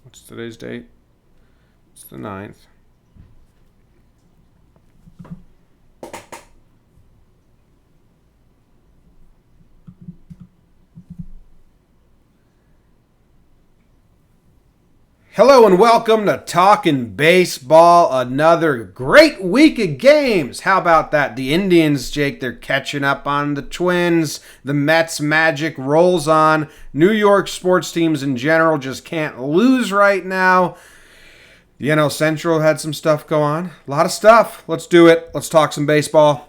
What's today's date? It's the 9th. Hello and welcome to Talkin Baseball. Another great week of games. How about that? The Indians, Jake, they're catching up on the Twins. The Mets magic rolls on. New York sports teams in general just can't lose right now. The NL Central had some stuff go on. A lot of stuff. Let's do it. Let's talk some baseball.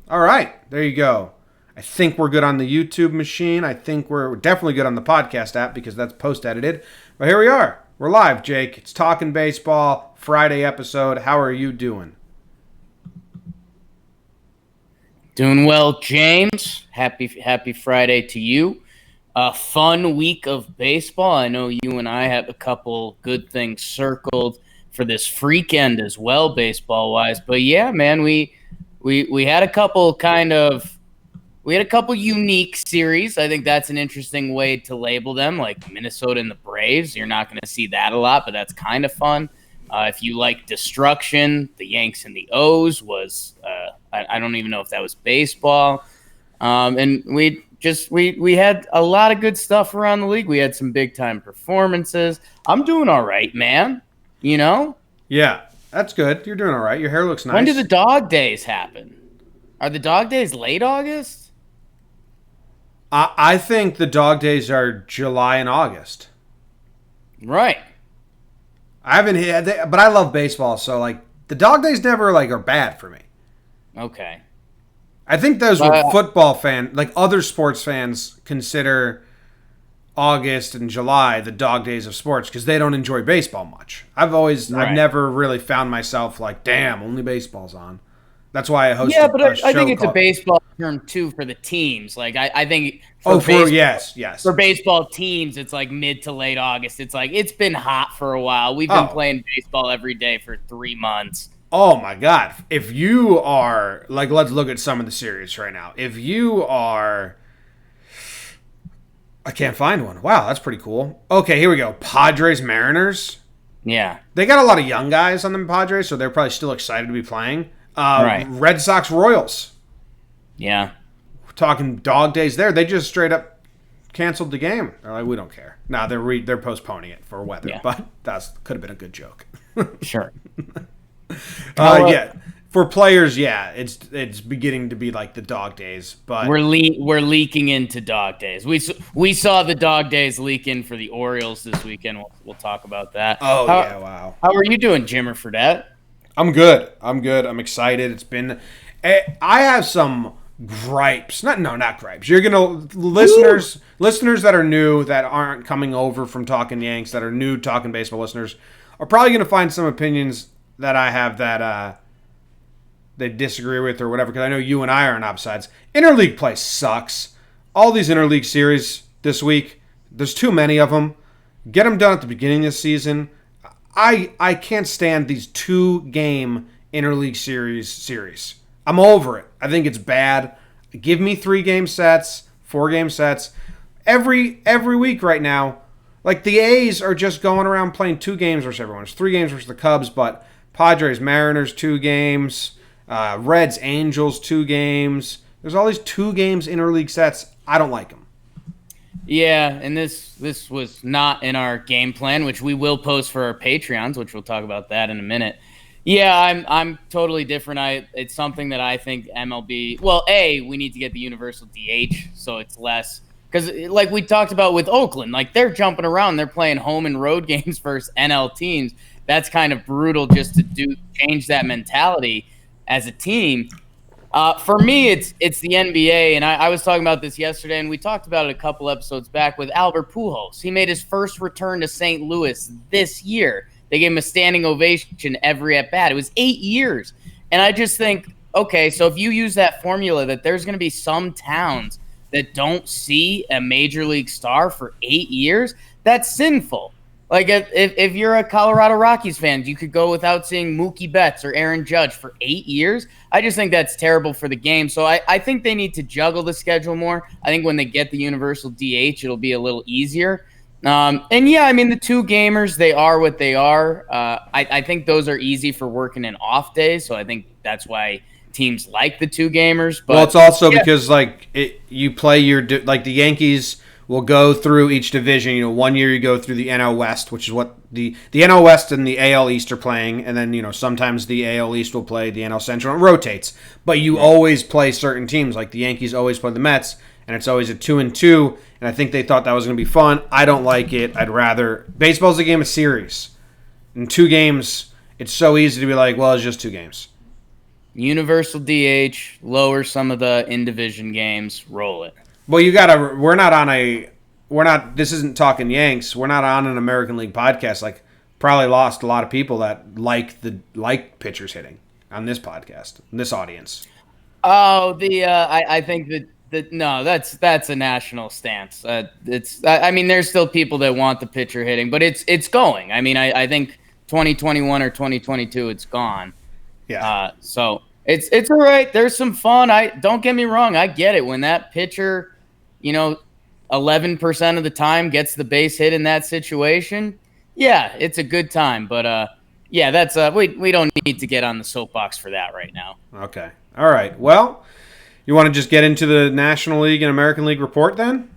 All right, there you go. I think we're good on the YouTube machine. I think we're definitely good on the podcast app because that's post-edited. But here we are. We're live, Jake. It's Talkin' Baseball, Friday episode. How are you doing? Doing well, James. Happy Friday to you. A fun week of baseball. I know you and I have a couple good things circled for this freakend as well, baseball-wise. But yeah, man, we had a couple unique series. I think that's an interesting way to label them, like Minnesota and the Braves. You're not going to see that a lot, but that's kind of fun. If you like destruction, the Yanks and the O's was I don't even know if that was baseball. And we had a lot of good stuff around the league. We had some big time performances. I'm doing all right, man. You know? Yeah, that's good. You're doing all right. Your hair looks nice. When do the dog days happen? Are the dog days late August? I think the dog days are July and August. Right. I haven't hit, but I love baseball, so like the dog days never are bad for me. Okay. I think those were football like other sports fans consider August and July the dog days of sports because they don't enjoy baseball much. I've never really found myself like, damn, only baseball's on. That's why I hosted. Yeah, but I think it's a baseball term too for the teams. Like I think yes. For baseball teams, it's like mid to late August. It's like it's been hot for a while. We've been playing baseball every day for 3 months. Oh my God. If you are let's look at some of the series right now. If you are I can't find one. Wow, that's pretty cool. Okay, here we go. Padres Mariners. Yeah. They got a lot of young guys on the Padres, so they're probably still excited to be playing. Right. Red Sox Royals. Yeah. We're talking dog days there. They just straight up canceled the game. They're like, we don't care. Nah, they're postponing it for weather, but that could have been a good joke. Sure. Yeah. For players, yeah, it's beginning to be like the dog days, but we're leaking into dog days. We saw the dog days leak in for the Orioles this weekend. We'll talk about that. Oh, yeah, wow. How are you doing, Jimmer Fredette? I'm good. I'm excited. It's been I have some gripes. Not gripes. You're going to listeners that are new that aren't coming over from Talking Yanks that are new Talking Baseball listeners are probably going to find some opinions that I have that they disagree with or whatever because I know you and I are on opposite sides. Interleague play sucks. All these interleague series this week, there's too many of them. Get them done at the beginning of the season. I can't stand these 2-game interleague series. I'm over it. I think it's bad. Give me 3-game sets, 4-game sets. Every week right now, like the A's are just going around playing 2 games versus everyone. It's 3 games versus the Cubs, but Padres, Mariners, 2 games. Reds, Angels, 2 games. There's all these 2 games interleague sets. I don't like them. Yeah, and this was not in our game plan, which we will post for our Patreons, which we'll talk about that in a minute. Yeah, I'm totally different. It's something that I think MLB. Well, we need to get the universal DH, so it's less because, like we talked about with Oakland, like they're jumping around, they're playing home and road games versus NL teams. That's kind of brutal just to change that mentality as a team. For me, it's the NBA, and I was talking about this yesterday, and we talked about it a couple episodes back with Albert Pujols. He made his first return to St. Louis this year. They gave him a standing ovation every at-bat. It was 8 years. And I just think, okay, so if you use that formula that there's going to be some towns that don't see a major league star for 8 years, that's sinful. Like if you're a Colorado Rockies fan, you could go without seeing Mookie Betts or Aaron Judge for 8 years. I just think that's terrible for the game. So I think they need to juggle the schedule more. I think when they get the universal DH, it'll be a little easier. And yeah, I mean, the 2 gamers, they are what they are. I think those are easy for working in off days. So I think that's why teams like the 2 gamers. But well, it's also because you play the Yankees will go through each division. You know, one year you go through the NL West, which is what the NL West and the AL East are playing, and then, you know, sometimes the AL East will play the NL Central. It rotates, but you always play certain teams. Like the Yankees always play the Mets, and it's always a 2-2. And I think they thought that was going to be fun. I don't like it. I'd rather baseball's a game of series. In 2 games, it's so easy to be like, well, it's just 2 games. Universal DH, lower some of the in-division games, roll it. Well, this isn't Talking Yanks. We're not on an American League podcast. Like, probably lost a lot of people that like pitchers hitting on this podcast, this audience. Oh, I think that no, that's a national stance. I mean, there's still people that want the pitcher hitting, but it's going. I mean, I think 2021 or 2022, it's gone. Yeah. So it's all right. There's some fun. Don't get me wrong. I get it when that pitcher, 11% of the time gets the base hit in that situation. Yeah, it's a good time. But yeah, that's we don't need to get on the soapbox for that right now. Okay. All right. Well, you want to just get into the National League and American League report then?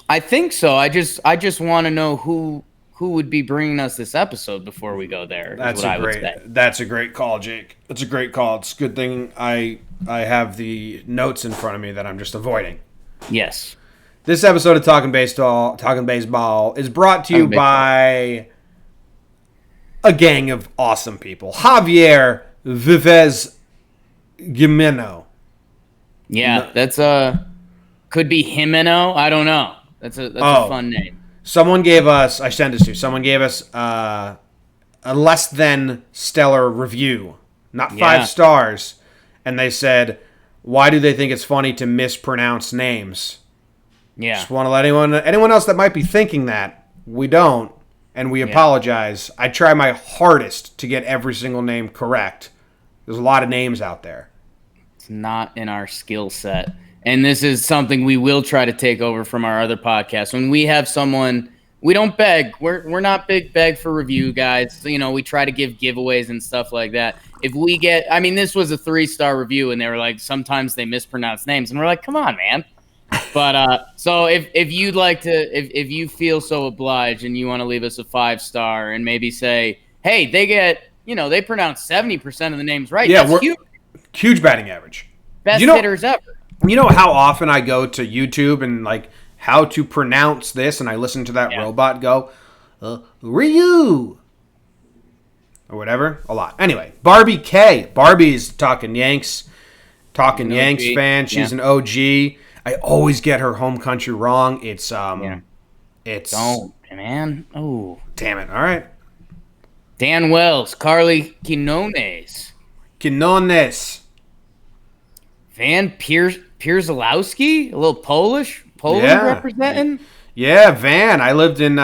I think so. I just want to know who would be bringing us this episode before we go there. That's a great call, Jake. That's a great call. It's a good thing I have the notes in front of me that I'm just avoiding. Yes. This episode of Talking Baseball is brought to you by a gang of awesome people. Javier Vivez Gimeno. Yeah, that's could be Jimeno. I don't know. That's a fun name. Someone gave us a less than stellar review, not 5 stars, and they said, why do they think it's funny to mispronounce names? Yeah. Just want to let anyone else that might be thinking that, we don't, and we apologize. I try my hardest to get every single name correct. There's a lot of names out there. It's not in our skill set. And this is something we will try to take over from our other podcasts. When we have someone, we don't beg. We're not big beg for review guys. We try to give giveaways and stuff like that. If we get, I mean, this was a 3-star review, and they were like, sometimes they mispronounce names, and we're like, come on, man. But so if you'd like to, if you feel so obliged and you want to leave us a 5-star and maybe say, hey, they get, they pronounce 70% of the names right. Yeah, that's huge batting average. Best hitters ever. You know how often I go to YouTube and like how to pronounce this, and I listen to that robot go, Ryu, or whatever, a lot. Anyway, Barbie K. Barbie's Talking Yanks fan. She's an OG. I always get her home country wrong. It's Don't, man. Oh, damn it. All right. Dan Wells, Carly Quinones. Van Pierzalowski, a little Poland representing. Yeah, Van. I lived in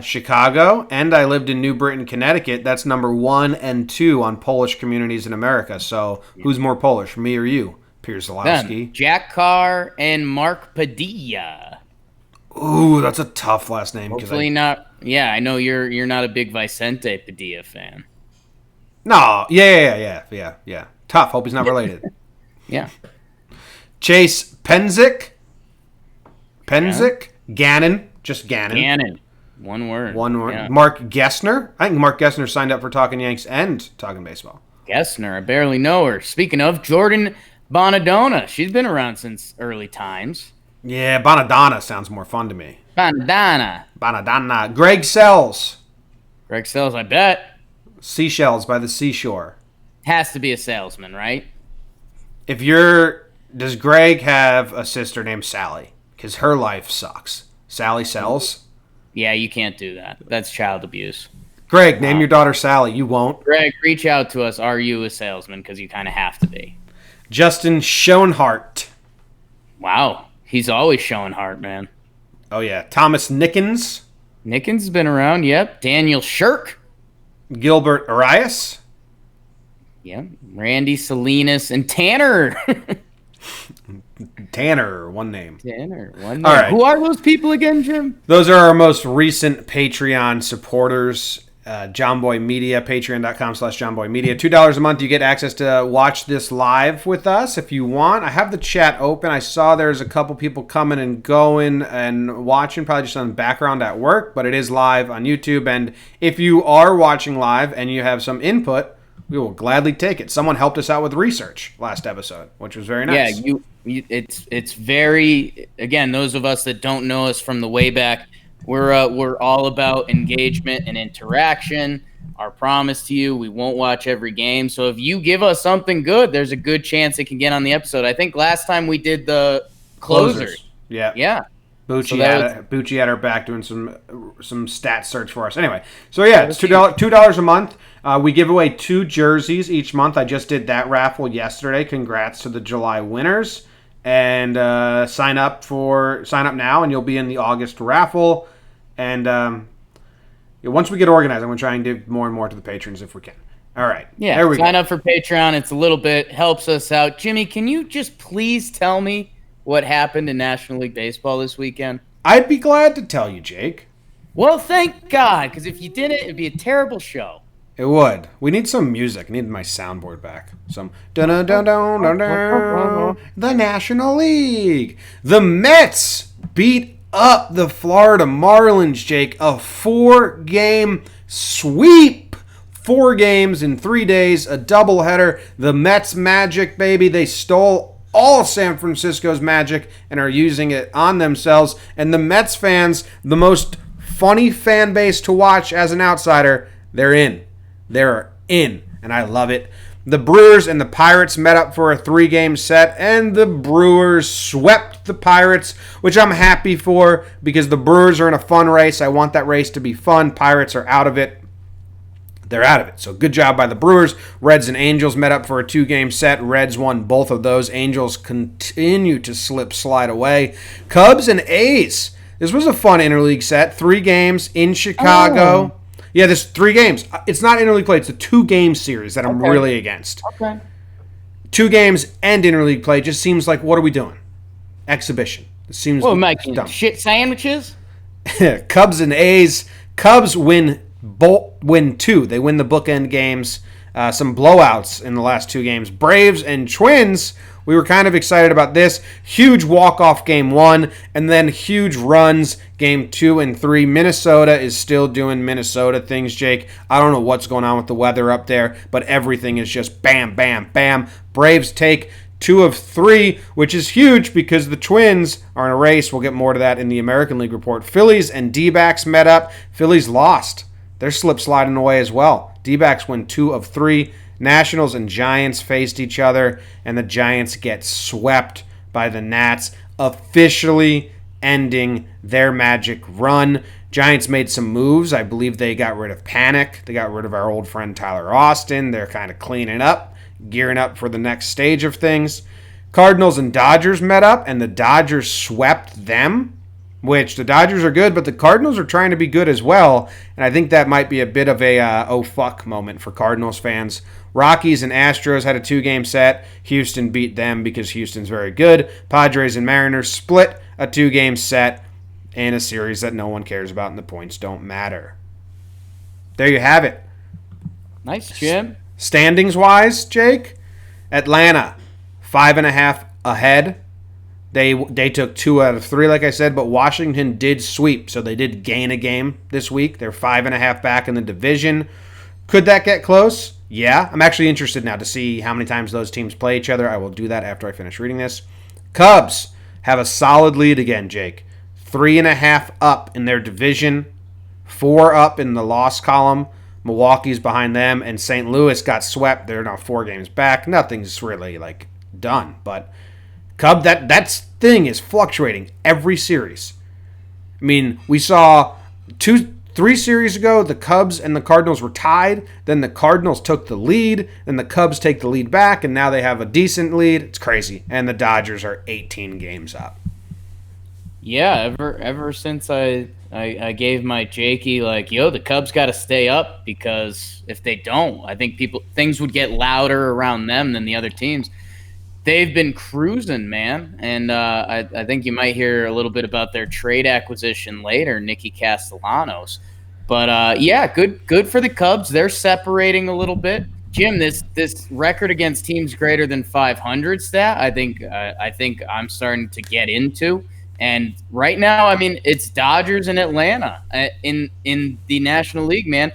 Chicago, and I lived in New Britain, Connecticut. That's number 1 and 2 on Polish communities in America. So who's more Polish, me or you? Pierzalowski. Jack Carr and Mark Padilla. Ooh, that's a tough last name. Hopefully not. Yeah, I know you're not a big Vicente Padilla fan. No, yeah. Tough. Hope he's not related. Yeah. Chase Penzick. Gannon. Just Gannon. Gannon. One word. Yeah. Mark Gessner. I think Mark Gessner signed up for Talking Yanks and Talking Baseball. Gessner. I barely know her. Speaking of, Jordan Bonadonna. She's been around since early times. Yeah, Bonadonna sounds more fun to me. Bonadonna. Greg Sells, I bet. Seashells by the seashore. Has to be a salesman, right? Does Greg have a sister named Sally? Because her life sucks. Sally Sells? Yeah, you can't do that. That's child abuse. Greg, name your daughter Sally. You won't. Greg, reach out to us. Are you a salesman? Because you kind of have to be. Justin Schoenhart. Wow. He's always showing heart, man. Oh, yeah. Thomas Nickens. Nickens been around. Yep. Daniel Shirk. Gilbert Arias. Yep. Randy Salinas and Tanner. Tanner, one name. Tanner, one name. All right. Who are those people again, Jim? Those are our most recent Patreon supporters. John Boy Media, patreon.com/John Boy Media. $2 a month, you get access to watch this live with us if you want. I have the chat open. I saw there's a couple people coming and going and watching, probably just on the background at work, but it is live on YouTube. And if you are watching live and you have some input, we will gladly take it. Someone helped us out with research last episode, which was very nice. Yeah, it's very, again, those of us that don't know us from the way back, we're all about engagement and interaction. Our promise to you, we won't watch every game. So if you give us something good, there's a good chance it can get on the episode. I think last time we did the closers. Yeah. Bucci had our back doing some stat search for us. Anyway, so yeah, it's $2 a month. We give away 2 jerseys each month. I just did that raffle yesterday. Congrats to the July winners. And sign up now, and you'll be in the August raffle. And once we get organized, I'm going to try and give more and more to the patrons if we can. All right. Yeah, there we sign go. up for Patreon. It's a little bit, helps us out. Jimmy, can you just please tell me what happened in National League Baseball this weekend? I'd be glad to tell you, Jake. Well, thank God, because if you didn't, it'd be a terrible show. It would. We need some music. I need my soundboard back. Some dun-dun-dun-dun-dun-dun. The National League. The Mets beat up the Florida Marlins, Jake. A 4-game sweep. 4 games in 3 days. A doubleheader. The Mets magic, baby. They stole all San Francisco's magic and are using it on themselves. And the Mets fans, the most funny fan base to watch as an outsider, they're in. They're in, and I love it. The Brewers and the Pirates met up for a 3-game set, and the Brewers swept the Pirates, which I'm happy for because the Brewers are in a fun race. I want that race to be fun. Pirates are out of it. They're out of it. So good job by the Brewers. Reds and Angels met up for a 2-game set. Reds won both of those. Angels continue to slide away. Cubs and A's. This was a fun interleague set. 3 games in Chicago. Yeah, there's 3 games. It's not interleague play. It's a 2-game series that I'm really against. Okay. 2 games and interleague play just seems like, what are we doing? Exhibition. It seems making shit sandwiches? Cubs and A's. Cubs win 2. They win the bookend games. Some blowouts in the last 2 games. Braves and Twins. We were kind of excited about this. Huge walk-off game 1, and then huge runs game 2 and 3. Minnesota is still doing Minnesota things, Jake. I don't know what's going on with the weather up there, but everything is just bam, bam, bam. Braves take 2 of 3, which is huge because the Twins are in a race. We'll get more to that in the American League report. Phillies and D-backs met up. Phillies lost. They're slip-sliding away as well. D-backs win 2 of 3. Nationals and Giants faced each other, and the Giants get swept by the Nats, officially ending their magic run. Giants made some moves. I believe they got rid of Panic. They got rid of our old friend Tyler Austin. They're kind of cleaning up, gearing up for the next stage of things. Cardinals and Dodgers met up, and the Dodgers swept them, which the Dodgers are good, but the Cardinals are trying to be good as well, and I think that might be a bit of a oh fuck moment for Cardinals fans. Rockies and Astros had a 2-game set. Houston beat them because Houston's very good. Padres and Mariners split a 2-game set in a series that no one cares about, and the points don't matter. There you have it. Nice, Jim. Standings-wise, Jake, Atlanta, 5.5 ahead. They took 2 out of 3, like I said, but Washington did sweep, so they did gain a game this week. They're 5.5 back in the division. Could that get close? Yeah. I'm actually interested now to see how many times those teams play each other. I will do that after I finish reading this. Cubs have a solid lead again, Jake. 3.5 up in their division. 4 up in the loss column. Milwaukee's behind them, and St. Louis got swept. They're now 4 games back. Nothing's really done, but Cub, that thing is fluctuating every series. I mean, we saw 3 series ago, the Cubs and the Cardinals were tied. Then the Cardinals took the lead. Then the Cubs take the lead back, and now they have a decent lead. It's crazy. And the Dodgers are 18 games up. Yeah, ever since I gave my Jakey like, yo, the Cubs got to stay up because if they don't, I think things would get louder around them than the other teams. They've been cruising, man, and I think you might hear a little bit about their trade acquisition later, Nicky Castellanos. But yeah, good for the Cubs. They're separating a little bit. Jim, this record against teams greater than 500 stat, I think I'm starting to get into. And right now, I mean, it's Dodgers and Atlanta in the National League, man.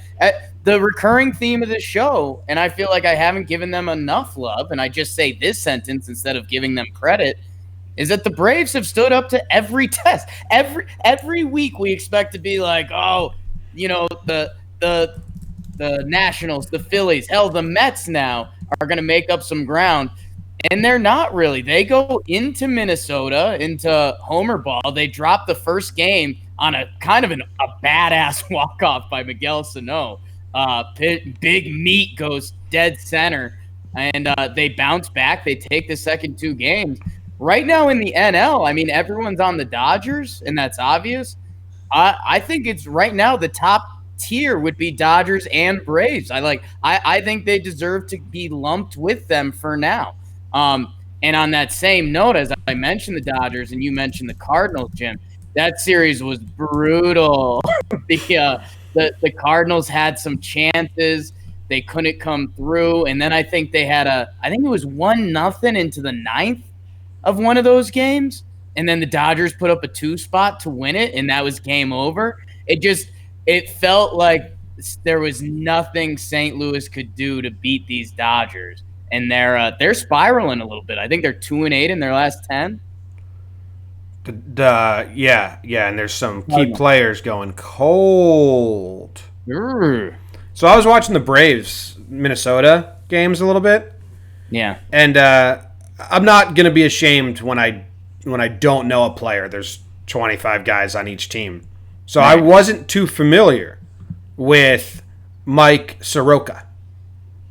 The recurring theme of this show, and I feel like I haven't given them enough love, and I just say this sentence instead of giving them credit, is that the Braves have stood up to every test. Every week we expect to be like, oh, the Nationals, the Phillies, hell, the Mets now are going to make up some ground. And they're not really. They go into Minnesota, into Homer Ball. They drop the first game on a kind of a badass walk-off by Miguel Sano. Big meat goes dead center, and they bounce back. They take the second two games. Right now in the NL, I mean, everyone's on the Dodgers, and that's obvious. I think it's right now the top tier would be Dodgers and Braves. I think they deserve to be lumped with them for now. And on that same note, as I mentioned the Dodgers and you mentioned the Cardinals, Jim, that series was brutal. The Cardinals had some chances. They couldn't come through. And then I think it was 1-0 into the ninth of one of those games. And then the Dodgers put up a 2-spot to win it, and that was game over. It felt like there was nothing St. Louis could do to beat these Dodgers. And they're spiraling a little bit. I think they're 2-8 in their last 10. Yeah, and there's some key players going cold. So I was watching the Braves Minnesota games a little bit. Yeah, and I'm not gonna be ashamed when I don't know a player. There's 25 guys on each team, so right. I wasn't too familiar with Mike Soroka.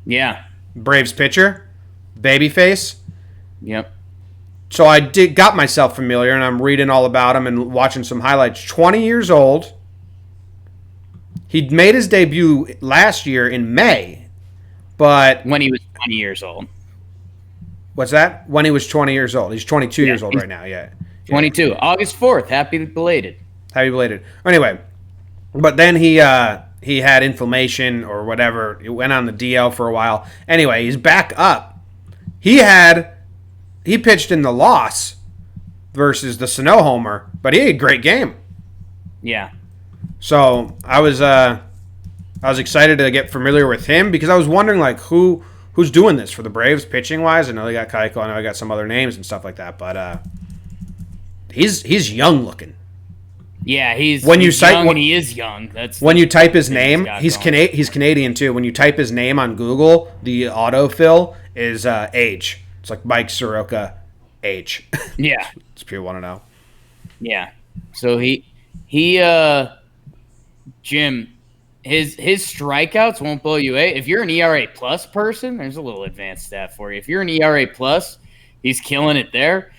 Yeah. Braves pitcher, babyface. Yep. So I got myself familiar, and I'm reading all about him and watching some highlights. 20 years old. He made his debut last year in May, but when he was 20 years old. What's that? When he was 20 years old. He's 22 years old right now. Yeah. 22. August 4th. Happy belated. Happy belated. Anyway, but then he had inflammation or whatever. It went on the DL for a while. Anyway, he's back up. He pitched in the loss versus the Sano homer, but he had a great game. Yeah. So I was excited to get familiar with him because I was wondering like who's doing this for the Braves pitching wise. I know they got Keiko, I know I got some other names and stuff like that, but he's young looking. Yeah, he's young and he is young. When you type his name, he's Canadian too. When you type his name on Google, the autofill is age. It's like Mike Soroka age. Yeah. It's people want to know. Yeah. So he Jim, his strikeouts won't blow you away. If you're an ERA plus person, there's a little advanced stat for you. If you're an ERA plus, he's killing it there.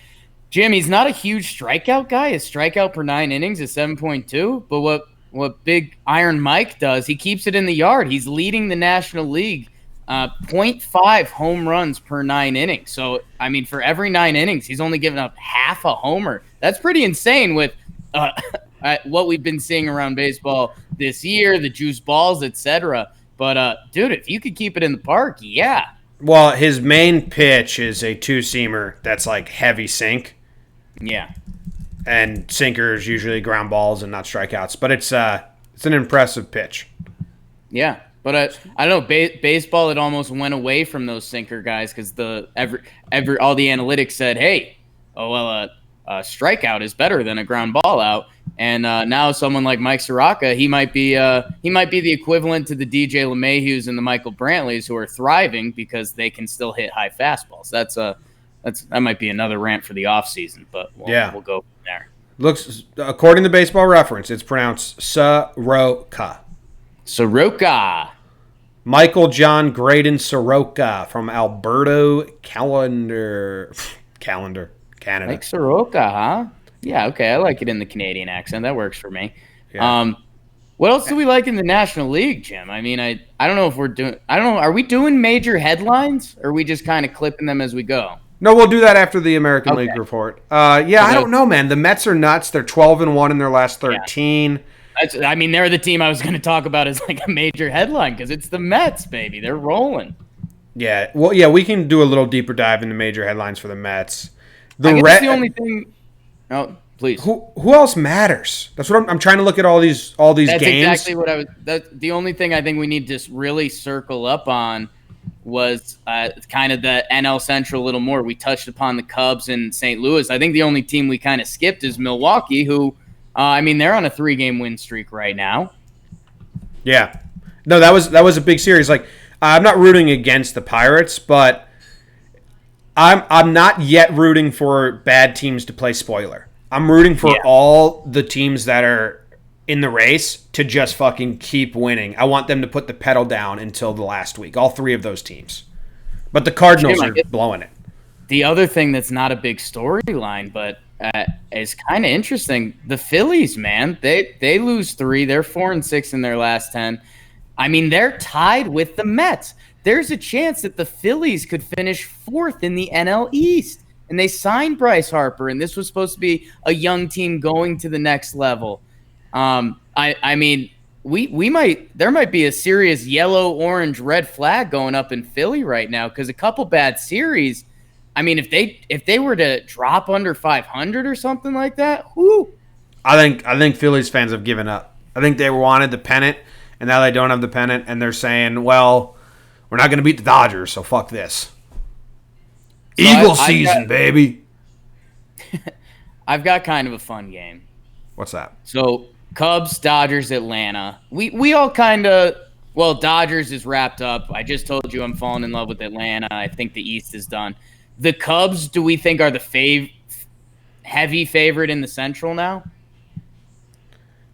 Jim, he's not a huge strikeout guy. His strikeout per 9 innings is 7.2. But what Big Iron Mike does, he keeps it in the yard. He's leading the National League, 0.5 home runs per 9 innings. So, I mean, for every 9 innings, he's only given up half a homer. That's pretty insane with what we've been seeing around baseball this year, the juice balls, etc. But, dude, if you could keep it in the park, yeah. Well, his main pitch is a two-seamer that's like heavy sink. Yeah. And sinkers usually ground balls and not strikeouts, but it's an impressive pitch. Yeah, but I don't know, baseball, it almost went away from those sinker guys because all the analytics said, hey, a strikeout is better than a ground ball out, and now someone like Mike Soroka, he might be the equivalent to the DJ LeMahieu's and the Michael Brantleys who are thriving because they can still hit high fastballs. That might be another rant for the offseason, but we'll go from there. Looks, according to Baseball Reference, it's pronounced Soroka. Soroka. Michael John Graydon Soroka from Alberta, Canada. Like Soroka, huh? Yeah, okay. I like it in the Canadian accent. That works for me. Yeah. Um, what else do we like in the National League, Jim? I mean, I don't know if we're doing. I don't know. Are we doing major headlines, or are we just kind of clipping them as we go? No, we'll do that after the American Okay. League report. Yeah, So I that, don't know, man. The Mets are nuts. They're 12-1 in their last yeah. 13. I mean, they're the team I was going to talk about as like a major headline because it's the Mets, baby. They're rolling. Yeah, well, yeah, we can do a little deeper dive into major headlines for the Mets. I guess the only thing. Oh, please. Who else matters? That's what I'm trying to look at all these That's games. exactly what I was. The only thing I think we need to really circle up on was kind of the NL Central a little more. We touched upon the Cubs and St. Louis. I think the only team we kind of skipped is Milwaukee, who, I mean, they're on a 3-game win streak right now. Yeah, no, that was a big series. Like, I'm not rooting against the Pirates, but I'm not yet rooting for bad teams to play spoiler. I'm rooting for all the teams that are in the race to just fucking keep winning. I want them to put the pedal down until the last week. All 3 of those teams. But the Cardinals are blowing it. The other thing that's not a big storyline, but is kind of interesting, the Phillies, man, they lose 3. They're 4-6 in their last 10. I mean, they're tied with the Mets. There's a chance that the Phillies could finish 4th in the NL East. And they signed Bryce Harper, and this was supposed to be a young team going to the next level. I mean, there might be a serious yellow, orange, red flag going up in Philly right now because a couple bad series. I mean, if they were to drop under 500 or something like that, whoo. I think Phillies fans have given up. I think they wanted the pennant, and now they don't have the pennant, and they're saying, well, we're not going to beat the Dodgers, so fuck this. So Eagle season, baby. I've got kind of a fun game. What's that? So Cubs, Dodgers, Atlanta. We all kind of, well, Dodgers is wrapped up. I just told you I'm falling in love with Atlanta. I think the East is done. The Cubs, do we think are the heavy favorite in the Central now?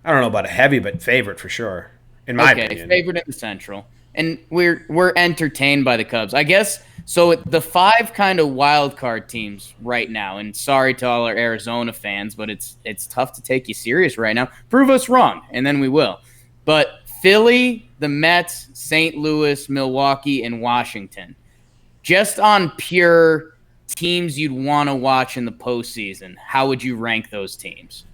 I don't know about a heavy, but favorite for sure, in my opinion. Favorite in the Central. And we're entertained by the Cubs. I guess, so the 5 kind of wild card teams right now, and sorry to all our Arizona fans, but it's tough to take you serious right now. Prove us wrong, and then we will. But Philly, the Mets, St. Louis, Milwaukee, and Washington. Just on pure teams you'd want to watch in the postseason, how would you rank those teams?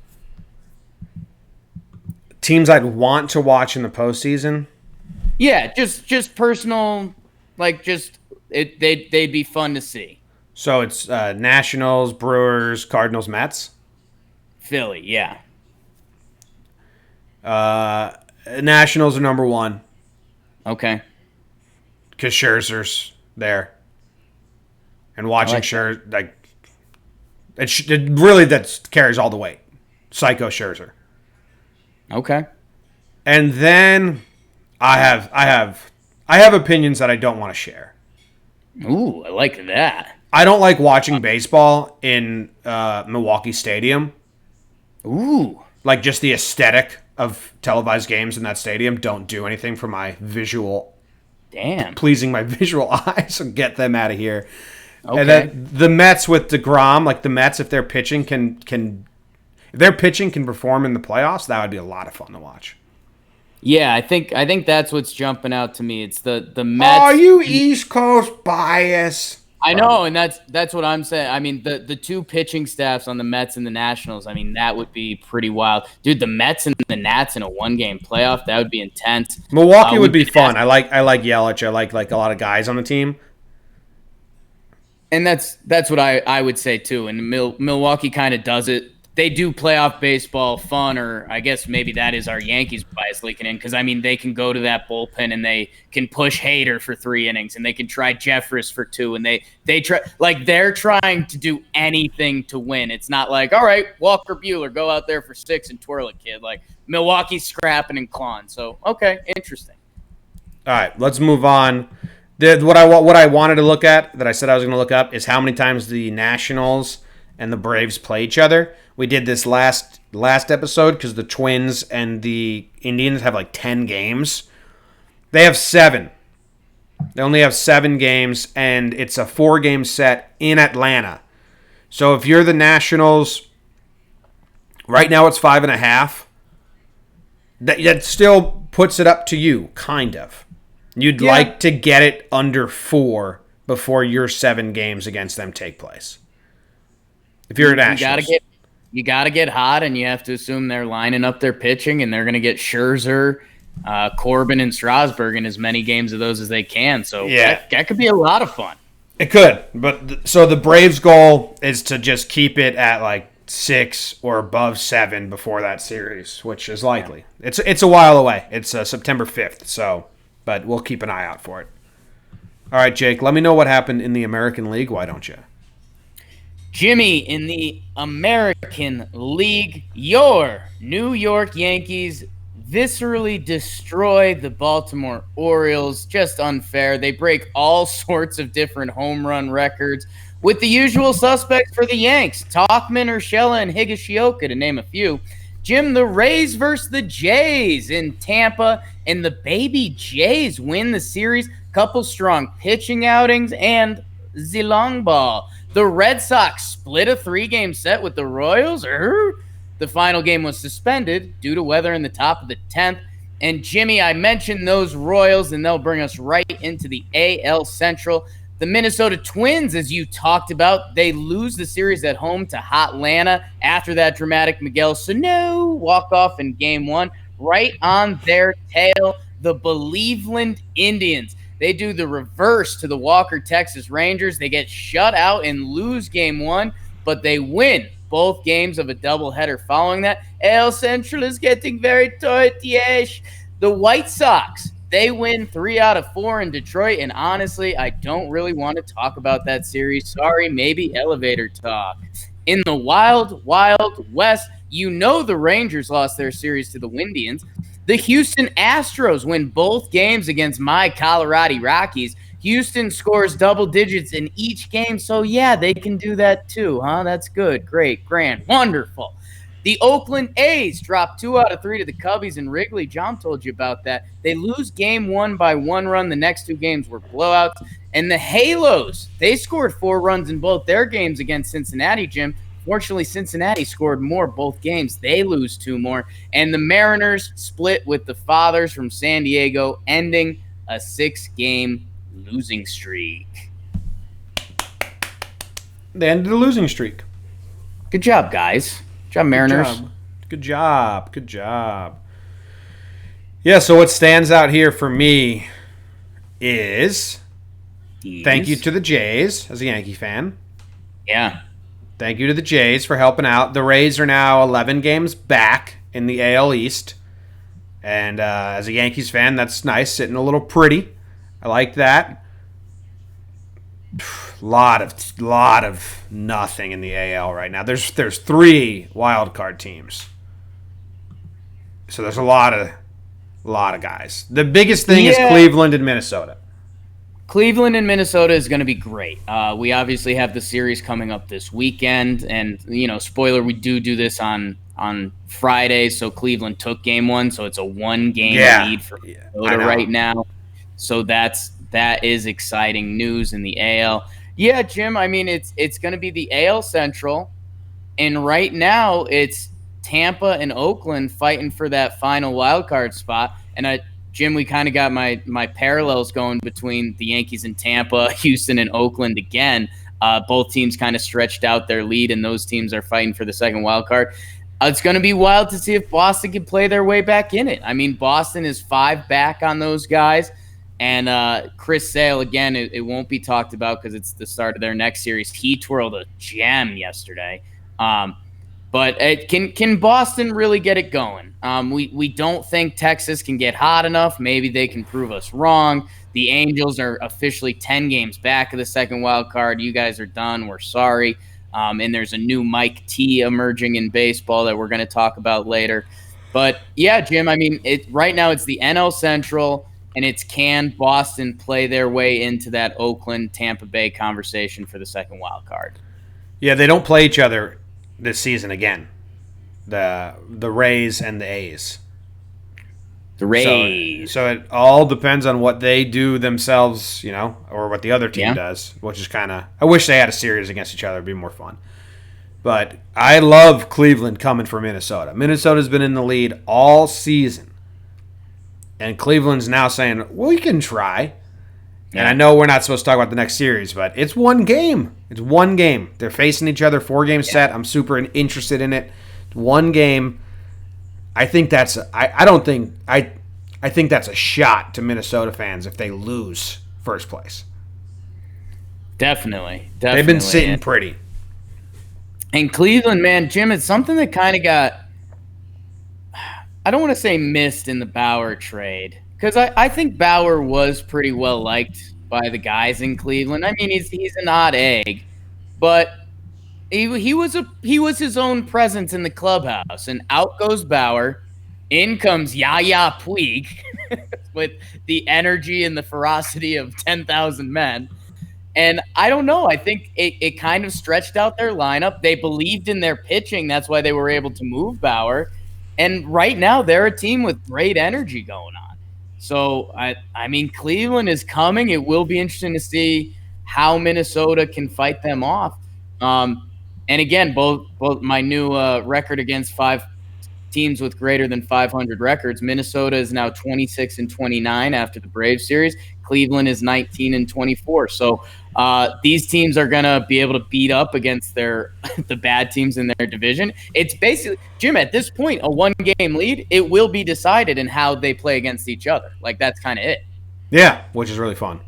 Teams I'd want to watch in the postseason? Yeah, just personal, like they'd be fun to see. So it's Nationals, Brewers, Cardinals, Mets? Philly, yeah. Nationals are number 1. Okay. Because Scherzer's there. And watching Scherzer, like, it really that carries all the weight. Psycho Scherzer. Okay. And then I have opinions that I don't want to share. Ooh, I like that. I don't like watching baseball in Milwaukee Stadium. Ooh. Like, just the aesthetic of televised games in that stadium don't do anything for my visual. Damn. Pleasing my visual eyes, so get them out of here. Okay. And then the Mets with DeGrom, like the Mets, if their pitching can perform in the playoffs, that would be a lot of fun to watch. Yeah, I think that's what's jumping out to me. It's the Mets. Oh, you East Coast bias. I know, and that's what I'm saying. I mean, the 2 pitching staffs on the Mets and the Nationals, I mean, that would be pretty wild. Dude, the Mets and the Nats in a 1-game playoff, that would be intense. Milwaukee would be fun. I like Yelich. I like a lot of guys on the team. And that's what I would say too. And Milwaukee kind of does it. They do playoff baseball fun, or I guess maybe that is our Yankees bias leaking in, because I mean they can go to that bullpen and they can push Hader for 3 innings, and they can try Jeffress for 2, and they try, like, they're trying to do anything to win. It's not like, all right, Walker Buehler, go out there for 6 and twirl it, kid. Like, Milwaukee's scrapping and clawing. So okay, interesting. All right, let's move on. What I wanted to look at, that I said I was going to look up, is how many times the Nationals and the Braves play each other. We did this last episode because the Twins and the Indians have like 10 games. They have 7. They only have 7 games, and it's a 4-game set in Atlanta. So if you're the Nationals, Right now it's 5.5. That still puts it up to you, kind of. You'd like to get it under 4 before your 7 games against them take place. If you're at Nationals. You got to get hot, and you have to assume they're lining up their pitching, and they're going to get Scherzer, Corbin, and Strasburg in as many games of those as they can. So that could be a lot of fun. It could. But so the Braves' goal is to just keep it at like 6 or above 7 before that series, which is likely. Yeah. It's a while away. It's September 5th, so but we'll keep an eye out for it. All right, Jake, let me know what happened in the American League, why don't you? Jimmy, in the American League, your New York Yankees viscerally destroy the Baltimore Orioles. Just unfair. They break all sorts of different home run records with the usual suspects for the Yanks, Tauchman, Urshela, and Higashioka, to name a few. Jim, the Rays versus the Jays in Tampa, and the baby Jays win the series. Couple strong pitching outings and the long ball. The Red Sox split a 3-game set with the Royals. The final game was suspended due to weather in the top of the 10th. And Jimmy, I mentioned those Royals, and they'll bring us right into the AL Central. The Minnesota Twins, as you talked about, they lose the series at home to Hotlanta after that dramatic Miguel Sano walk-off in Game 1. Right on their tail, the Believeland Indians. They do the reverse to the Walker Texas Rangers. They get shut out and lose Game 1, but they win both games of a doubleheader following that. AL Central is getting very tortilla-ish. The White Sox, they win 3 out of 4 in Detroit, and honestly, I don't really want to talk about that series. Sorry, maybe elevator talk. In the Wild, Wild West, you know the Rangers lost their series to the Windians. The Houston Astros win both games against my Colorado Rockies. Houston scores double digits in each game, so yeah, they can do that too, huh? That's good, great, grand, wonderful. The Oakland A's drop 2 out of 3 to the Cubbies in Wrigley. John told you about that. They lose Game 1 by 1 run. The next 2 games were blowouts. And the Halos, they scored 4 runs in both their games against Cincinnati, Jim. Fortunately, Cincinnati scored more both games. They lose 2 more. And the Mariners split with the Fathers from San Diego, ending a 6-game losing streak. They ended the losing streak. Good job, guys. Good job, Mariners. Good job. Yeah, so what stands out here for me is thank you to the Jays as a Yankee fan. Yeah. Thank you to the Jays for helping out. The Rays are now 11 games back in the AL East. And as a Yankees fan, that's nice. Sitting a little pretty. I like that. Lot of nothing in the AL right now. There's 3 wild card teams. So there's a lot of guys. The biggest thing is Cleveland and Minnesota. Cleveland and Minnesota is going to be great. We obviously have the series coming up this weekend, and spoiler, we do this on Friday. So Cleveland took Game 1, so it's a 1-game lead for Minnesota right now. So that is exciting news in the AL. Yeah, Jim. I mean, it's going to be the AL Central, and right now it's Tampa and Oakland fighting for that final wild card spot. And Jim, we kind of got my parallels going between the Yankees and Tampa, Houston and Oakland again. Both teams kind of stretched out their lead, and those teams are fighting for the second wild card. It's going to be wild to see if Boston can play their way back in it. I mean, Boston is 5 back on those guys. And Chris Sale, again, it won't be talked about because it's the start of their next series. He twirled a gem yesterday. But can Boston really get it going? We don't think Texas can get hot enough. Maybe they can prove us wrong. The Angels are officially 10 games back of the second wild card. You guys are done. We're sorry. And there's a new Mike T emerging in baseball that we're going to talk about later. But, yeah, Jim, I mean, right now it's the NL Central, and it's can Boston play their way into that Oakland-Tampa Bay conversation for the second wild card? Yeah, they don't play each other this season again. The Rays and the A's. The Rays. So it all depends on what they do themselves, or what the other team does, which is kind of – I wish they had a series against each other. It would be more fun. But I love Cleveland coming for Minnesota. Minnesota's been in the lead all season. And Cleveland's now saying, well, we can try. Yeah. And I know we're not supposed to talk about the next series, but it's one game. It's one game. They're facing each other, 4-game set. I'm super interested in it. One game. I think that's I think that's a shot to Minnesota fans if they lose first place. Definitely. They've been sitting pretty. And Cleveland, man, Jim, it's something that kind of got, I don't want to say missed in the Bauer trade, because I think Bauer was pretty well liked by the guys in Cleveland. I mean, he's an odd egg, but he was his own presence in the clubhouse. And out goes Bauer, in comes Yaya Puig with the energy and the ferocity of 10,000 men. And I don't know. I think it kind of stretched out their lineup. They believed in their pitching. That's why they were able to move Bauer. And right now, they're a team with great energy going on. So, I mean, Cleveland is coming. It will be interesting to see how Minnesota can fight them off. And again, both my new record against 5 teams with greater than 500 records. Minnesota is now 26-29 after the Braves series. Cleveland is 19-24. So these teams are gonna be able to beat up against the bad teams in their division. It's basically, Jim, at this point, a 1-game lead. It will be decided in how they play against each other. Like, that's kind of it. Yeah, which is really fun.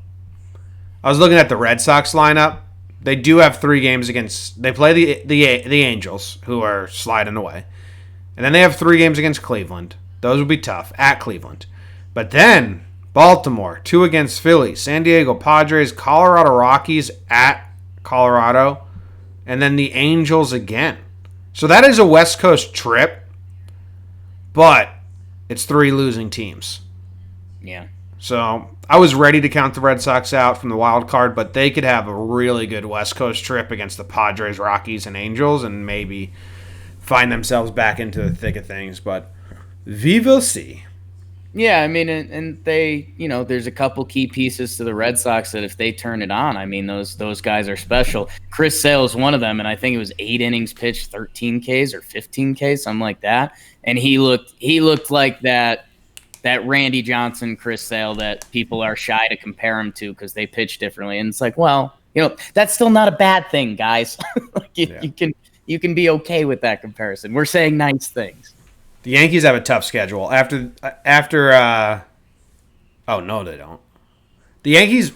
I was looking at the Red Sox lineup. They do have 3 games against. They play the Angels, who are sliding away. And then they have 3 games against Cleveland. Those will be tough at Cleveland. But then Baltimore, 2 against Philly, San Diego Padres, Colorado Rockies at Colorado, and then the Angels again. So that is a West Coast trip, but it's 3 losing teams. Yeah. So I was ready to count the Red Sox out from the wild card, but they could have a really good West Coast trip against the Padres, Rockies, and Angels, and maybe find themselves back into the thick of things, but we will see. Yeah, I mean, and they, there's a couple key pieces to the Red Sox that if they turn it on, I mean, those guys are special. Chris Sale is one of them, and I think it was 8 innings pitched, 13 Ks or 15 Ks, something like that. And he looked like that Randy Johnson, Chris Sale that people are shy to compare him to because they pitch differently. And it's like, well, that's still not a bad thing, guys. You can be okay with that comparison. We're saying nice things. The Yankees have a tough schedule. After oh, no, they don't. The Yankees,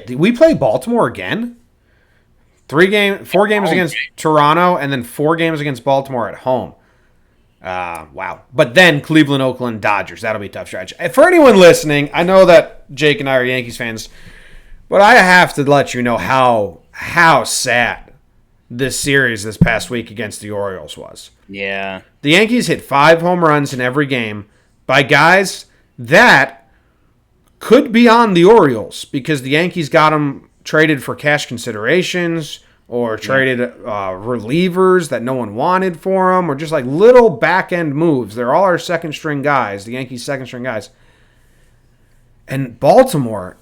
we play Baltimore again? 4 games against Toronto, and then 4 games against Baltimore at home. Wow. But then Cleveland, Oakland, Dodgers. That'll be a tough stretch. For anyone listening, I know that Jake and I are Yankees fans, but I have to let you know how sad this series this past week against the Orioles was. Yeah. The Yankees hit 5 home runs in every game by guys that could be on the Orioles because the Yankees got them traded for cash considerations or traded relievers that no one wanted for them or just like little back-end moves. They're all our second-string guys, the Yankees' second-string guys. And Baltimore,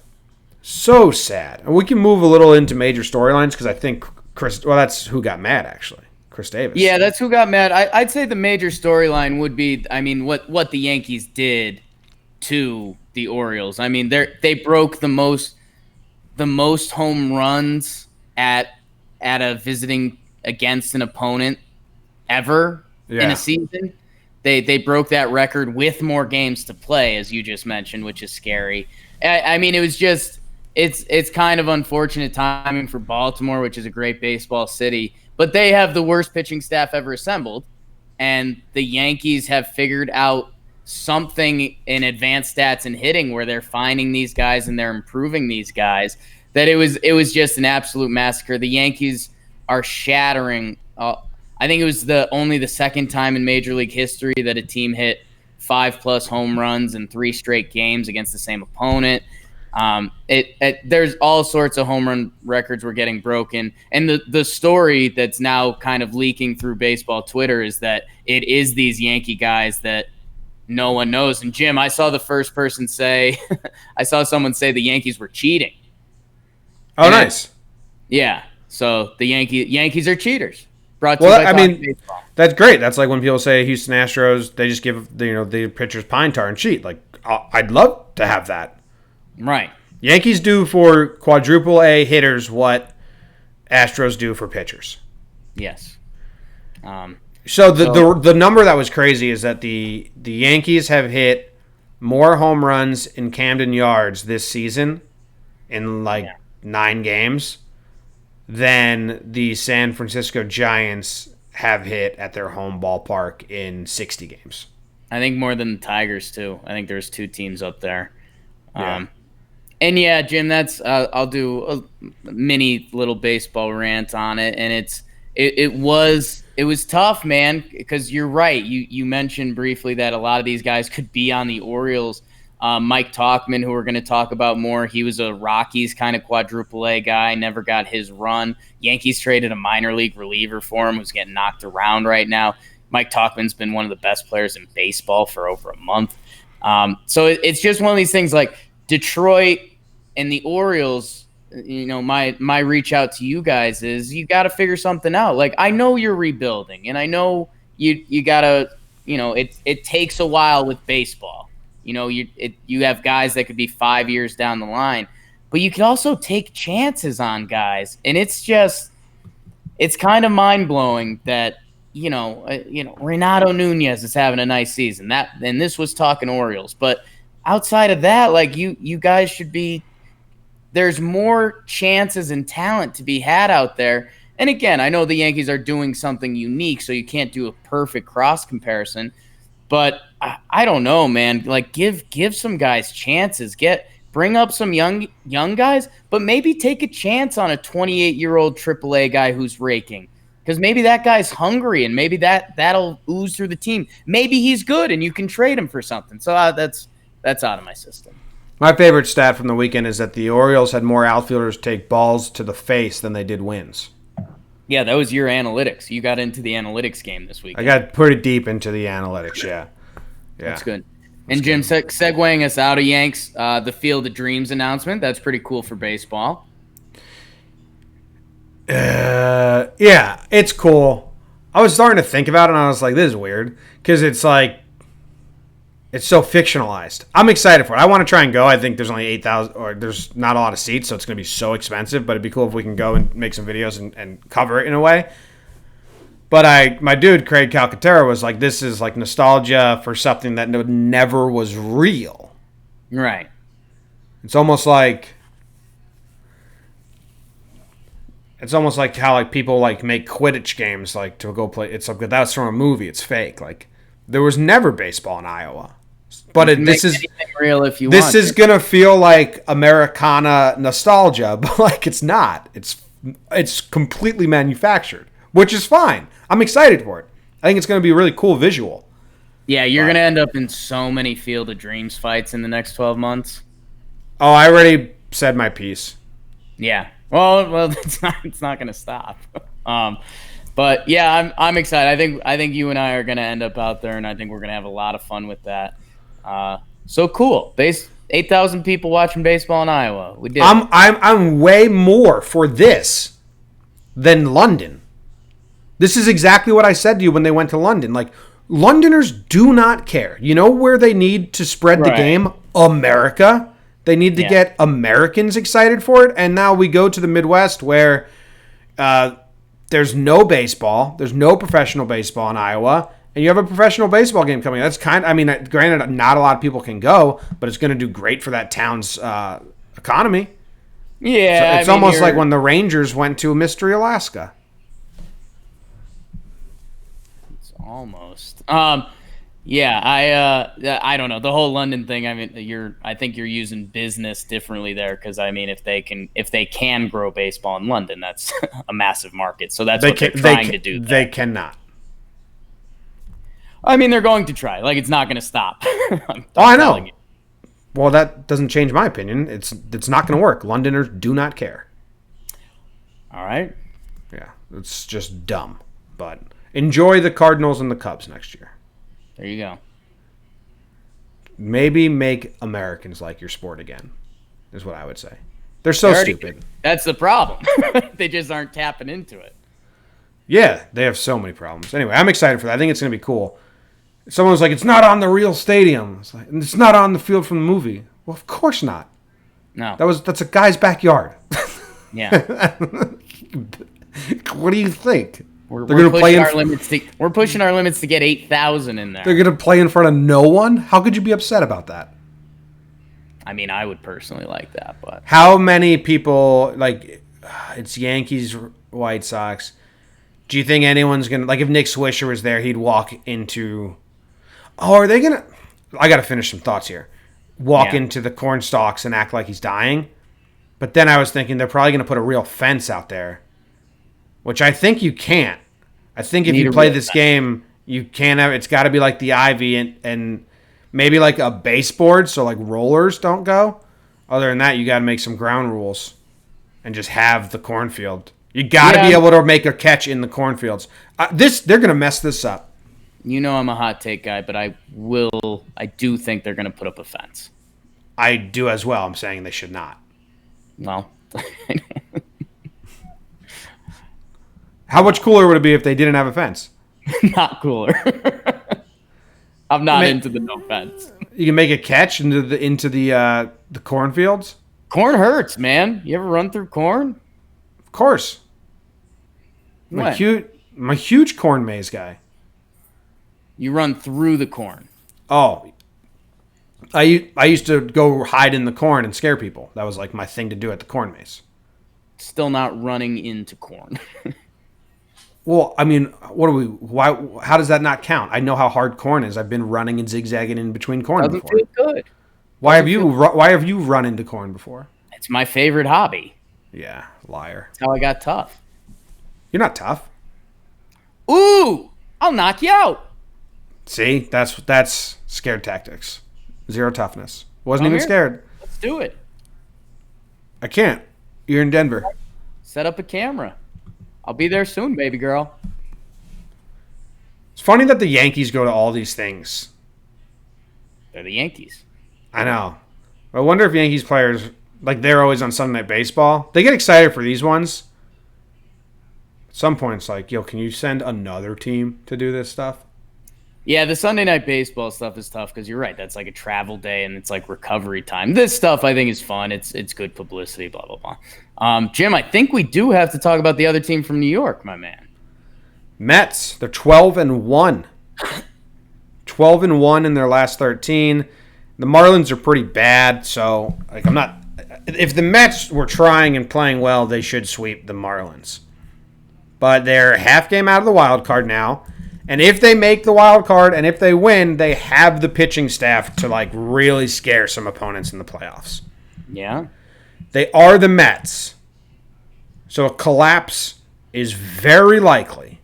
so sad. And we can move a little into major storylines because I think that's who got mad, actually. Chris Davis. Yeah, that's who got mad. I'd say the major storyline would be, I mean, what the Yankees did to the Orioles. I mean, they broke the most home runs at a visiting against an opponent ever in a season. They broke that record with more games to play, as you just mentioned, which is scary. I mean, it was just it's kind of unfortunate timing for Baltimore, which is a great baseball city. But they have the worst pitching staff ever assembled, and the Yankees have figured out something in advanced stats and hitting where they're finding these guys and they're improving these guys. That it was just an absolute massacre. The Yankees are shattering. I think it was only the second time in Major League history that a team hit 5+ home runs in 3 straight games against the same opponent. There's all sorts of home run records were getting broken. And the story that's now kind of leaking through baseball Twitter is that it is these Yankee guys that no one knows. And Jim, I saw the first person say, I saw someone say the Yankees were cheating. Oh, nice. Yeah. So the Yankees are cheaters. Brought to you by Talkin Baseball. That's great. That's like when people say Houston Astros, they just give the pitchers pine tar and cheat. Like, I'd love to have that. Right. Yankees do for quadruple A hitters what Astros do for pitchers. Yes. So the number that was crazy is that the Yankees have hit more home runs in Camden Yards this season in 9 games than the San Francisco Giants have hit at their home ballpark in 60 games. I think more than the Tigers too. I think there's 2 teams up there. Yeah. And yeah, Jim, that's I'll do a mini little baseball rant on it, and it was tough, man, because you're right. You mentioned briefly that a lot of these guys could be on the Orioles. Mike Talkman, who we're going to talk about more, he was a Rockies kind of quadruple A guy, never got his run. Yankees traded a minor league reliever for him who's getting knocked around right now. Mike Talkman's been one of the best players in baseball for over a month. So it's just one of these things like Detroit and the Orioles. My reach out to you guys is you got to figure something out. Like, I know you're rebuilding, and I know you got to, it takes a while with baseball. You have guys that could be 5 years down the line, but you can also take chances on guys, and it's kind of mind blowing that Renato Nunez is having a nice season. And this was talking Orioles, but outside of that, like you guys should be. There's more chances and talent to be had out there. And again, I know the Yankees are doing something unique, so you can't do a perfect cross comparison. But I don't know, man. Like, give some guys chances. Bring up some young guys, but maybe take a chance on a 28-year-old AAA guy who's raking, because maybe that guy's hungry, and maybe that'll ooze through the team. Maybe he's good, and you can trade him for something. So that's out of my system. My favorite stat from the weekend is that the Orioles had more outfielders take balls to the face than they did wins. Yeah, that was your analytics. You got into the analytics game this week. I got pretty deep into the analytics, yeah. That's good. And Jim, segueing us out of Yanks, the Field of Dreams announcement, that's pretty cool for baseball. Yeah, it's cool. I was starting to think about it, and I was like, this is weird, because it's like, it's so fictionalized. I'm excited for it. I want to try and go. I think there's only 8,000, or there's not a lot of seats, so it's going to be so expensive, but it'd be cool if we can go and make some videos and cover it in a way. But my dude, Craig Calcaterra, was like, this is like nostalgia for something that never was real. Right. It's almost like how like people like make Quidditch games like to go play. It's like that's from a movie. It's fake. Like there was never baseball in Iowa. But this is real if you this want. This is gonna feel like Americana nostalgia, but like it's not. It's completely manufactured, which is fine. I'm excited for it. I think it's gonna be a really cool visual. Yeah, you're gonna end up in so many Field of Dreams fights in the next 12 months. Oh, I already said my piece. Yeah. Well, it's not gonna stop. But yeah, I'm excited. I think you and I are gonna end up out there, and I think we're gonna have a lot of fun with that. So cool. 8,000 people watching baseball in Iowa. We did. I'm way more for this than London. This is exactly what I said to you when they went to London. Like, Londoners do not care. You know where they need to spread the game? America. They need to get Americans excited for it. And now we go to the Midwest where there's no baseball. There's no professional baseball in Iowa. And you have a professional baseball game coming. That's granted, not a lot of people can go, but it's going to do great for that town's economy. Yeah. So it's almost like when the Rangers went to Mystery, Alaska. It's almost. Yeah, I don't know. The whole London thing, I mean, I think you're using business differently there, because I mean, if they can grow baseball in London, that's a massive market. So that's what they're trying to do. They cannot. I mean, they're going to try. Like, it's not going to stop. I know. Well, that doesn't change my opinion. It's not going to work. Londoners do not care. All right. Yeah, it's just dumb. But enjoy the Cardinals and the Cubs next year. There you go. Maybe make Americans like your sport again, is what I would say. They're so stupid. That's the problem. They just aren't tapping into it. Yeah, they have so many problems. Anyway, I'm excited for that. I think it's going to be cool. Someone was like, it's not on the real stadium. It's like, it's not on the field from the movie. Well, of course not. No. That's a guy's backyard. Yeah. What do you think? We're pushing our limits to get 8,000 in there. They're going to play in front of no one? How could you be upset about that? I mean, I would personally like that, but how many people, like, it's Yankees, White Sox. Do you think anyone's going to, like, if Nick Swisher was there, he'd walk into, are they going to, I got to finish some thoughts here. Walk into the corn stalks and act like he's dying. But then I was thinking they're probably going to put a real fence out there, which I think you can't. I think if you play this game, you can't have, it's got to be like the Ivy and maybe like a baseboard so like rollers don't go. Other than that, you got to make some ground rules and just have the cornfield. You got to be able to make a catch in the cornfields. They're going to mess this up. You know I'm a hot take guy, but I do think they're going to put up a fence. I do as well. I'm saying they should not. Well, how much cooler would it be if they didn't have a fence? Not cooler. I'm not into the no fence. You can make a catch into the cornfields. Corn hurts, man. You ever run through corn? Of course. I'm a huge corn maze guy. You run through the corn. Oh, I used to go hide in the corn and scare people. That was like my thing to do at the corn maze. Still not running into corn. Well, I mean, how does that not count? I know how hard corn is. I've been running and zigzagging in between corn before. Doesn't feel good. Why have you run into corn before? It's my favorite hobby. Yeah, liar. That's how I got tough. You're not tough. Ooh, I'll knock you out. See, that's scared tactics. Zero toughness. Wasn't even scared. Let's do it. I can't. You're in Denver. Set up a camera. I'll be there soon, baby girl. It's funny that the Yankees go to all these things. They're the Yankees. I know. I wonder if Yankees players, like they're always on Sunday Night Baseball, they get excited for these ones. At some point, it's like, yo, can you send another team to do this stuff? Yeah, the Sunday Night Baseball stuff is tough because you're right. That's like a travel day and it's like recovery time. This stuff I think is fun. It's good publicity, blah, blah, blah. Jim, I think we do have to talk about the other team from New York, my man. Mets. They're 12-1. 12-1 in their last 13. The Marlins are pretty bad, so like I'm not. If the Mets were trying and playing well, they should sweep the Marlins. But they're half game out of the wild card now. And if they make the wild card and if they win, they have the pitching staff to like really scare some opponents in the playoffs. Yeah. They are the Mets. So a collapse is very likely.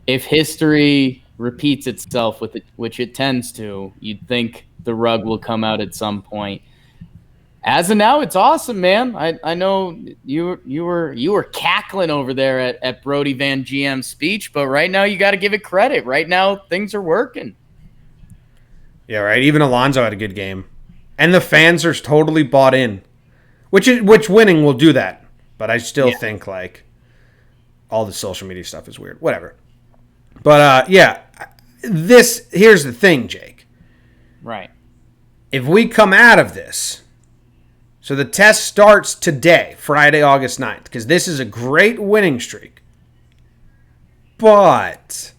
If history repeats itself with it, which it tends to, you'd think the rug will come out at some point. As of now, it's awesome, man. I know you were cackling over there at Brody Van GM's speech, but right now you got to give it credit. Right now things are working. Yeah, right. Even Alonso had a good game, and the fans are totally bought in. Which winning will do that, but I still think like all the social media stuff is weird. Whatever. But here's the thing, Jake. Right. If we come out of this. So the test starts today, Friday, August 9th, because this is a great winning streak. But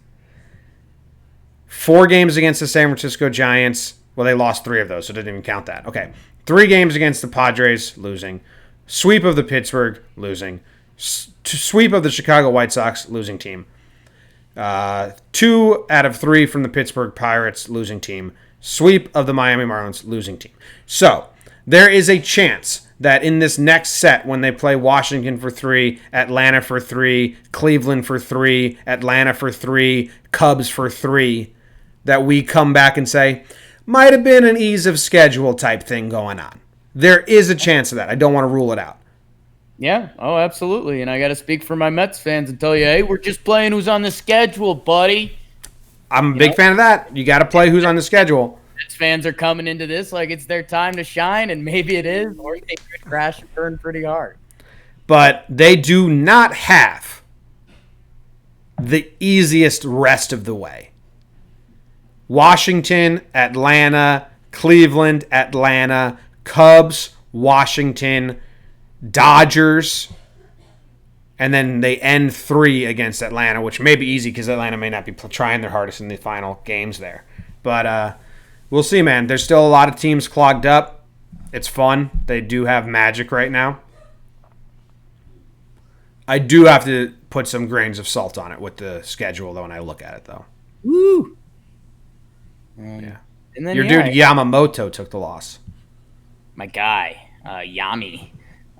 4 games against the San Francisco Giants. Well, they lost 3 of those, so it didn't even count that. Okay. 3 games against the Padres, losing. Sweep of the Pittsburgh, losing. Sweep of the Chicago White Sox, losing team. 2 out of 3 from the Pittsburgh Pirates, losing team. Sweep of the Miami Marlins, losing team. So there is a chance that in this next set, when they play Washington for 3, Atlanta for 3, Cleveland for 3, Atlanta for 3, Cubs for 3, that we come back and say, might have been an ease of schedule type thing going on. There is a chance of that. I don't want to rule it out. Yeah, oh, absolutely. And I got to speak for my Mets fans and tell you, hey, we're just playing who's on the schedule, buddy. I'm a big fan of that. You got to play who's on the schedule. Mets fans are coming into this like it's their time to shine, and maybe it is, or they could crash and burn pretty hard. But they do not have the easiest rest of the way. Washington, Atlanta, Cleveland, Atlanta, Cubs, Washington, Dodgers, and then they end 3 against Atlanta, which may be easy because Atlanta may not be trying their hardest in the final games there. But we'll see, man. There's still a lot of teams clogged up. It's fun. They do have magic right now. I do have to put some grains of salt on it with the schedule, though, when I look at it, though. Woo! Yeah. And then, Your dude Yamamoto took the loss. My guy, Yami.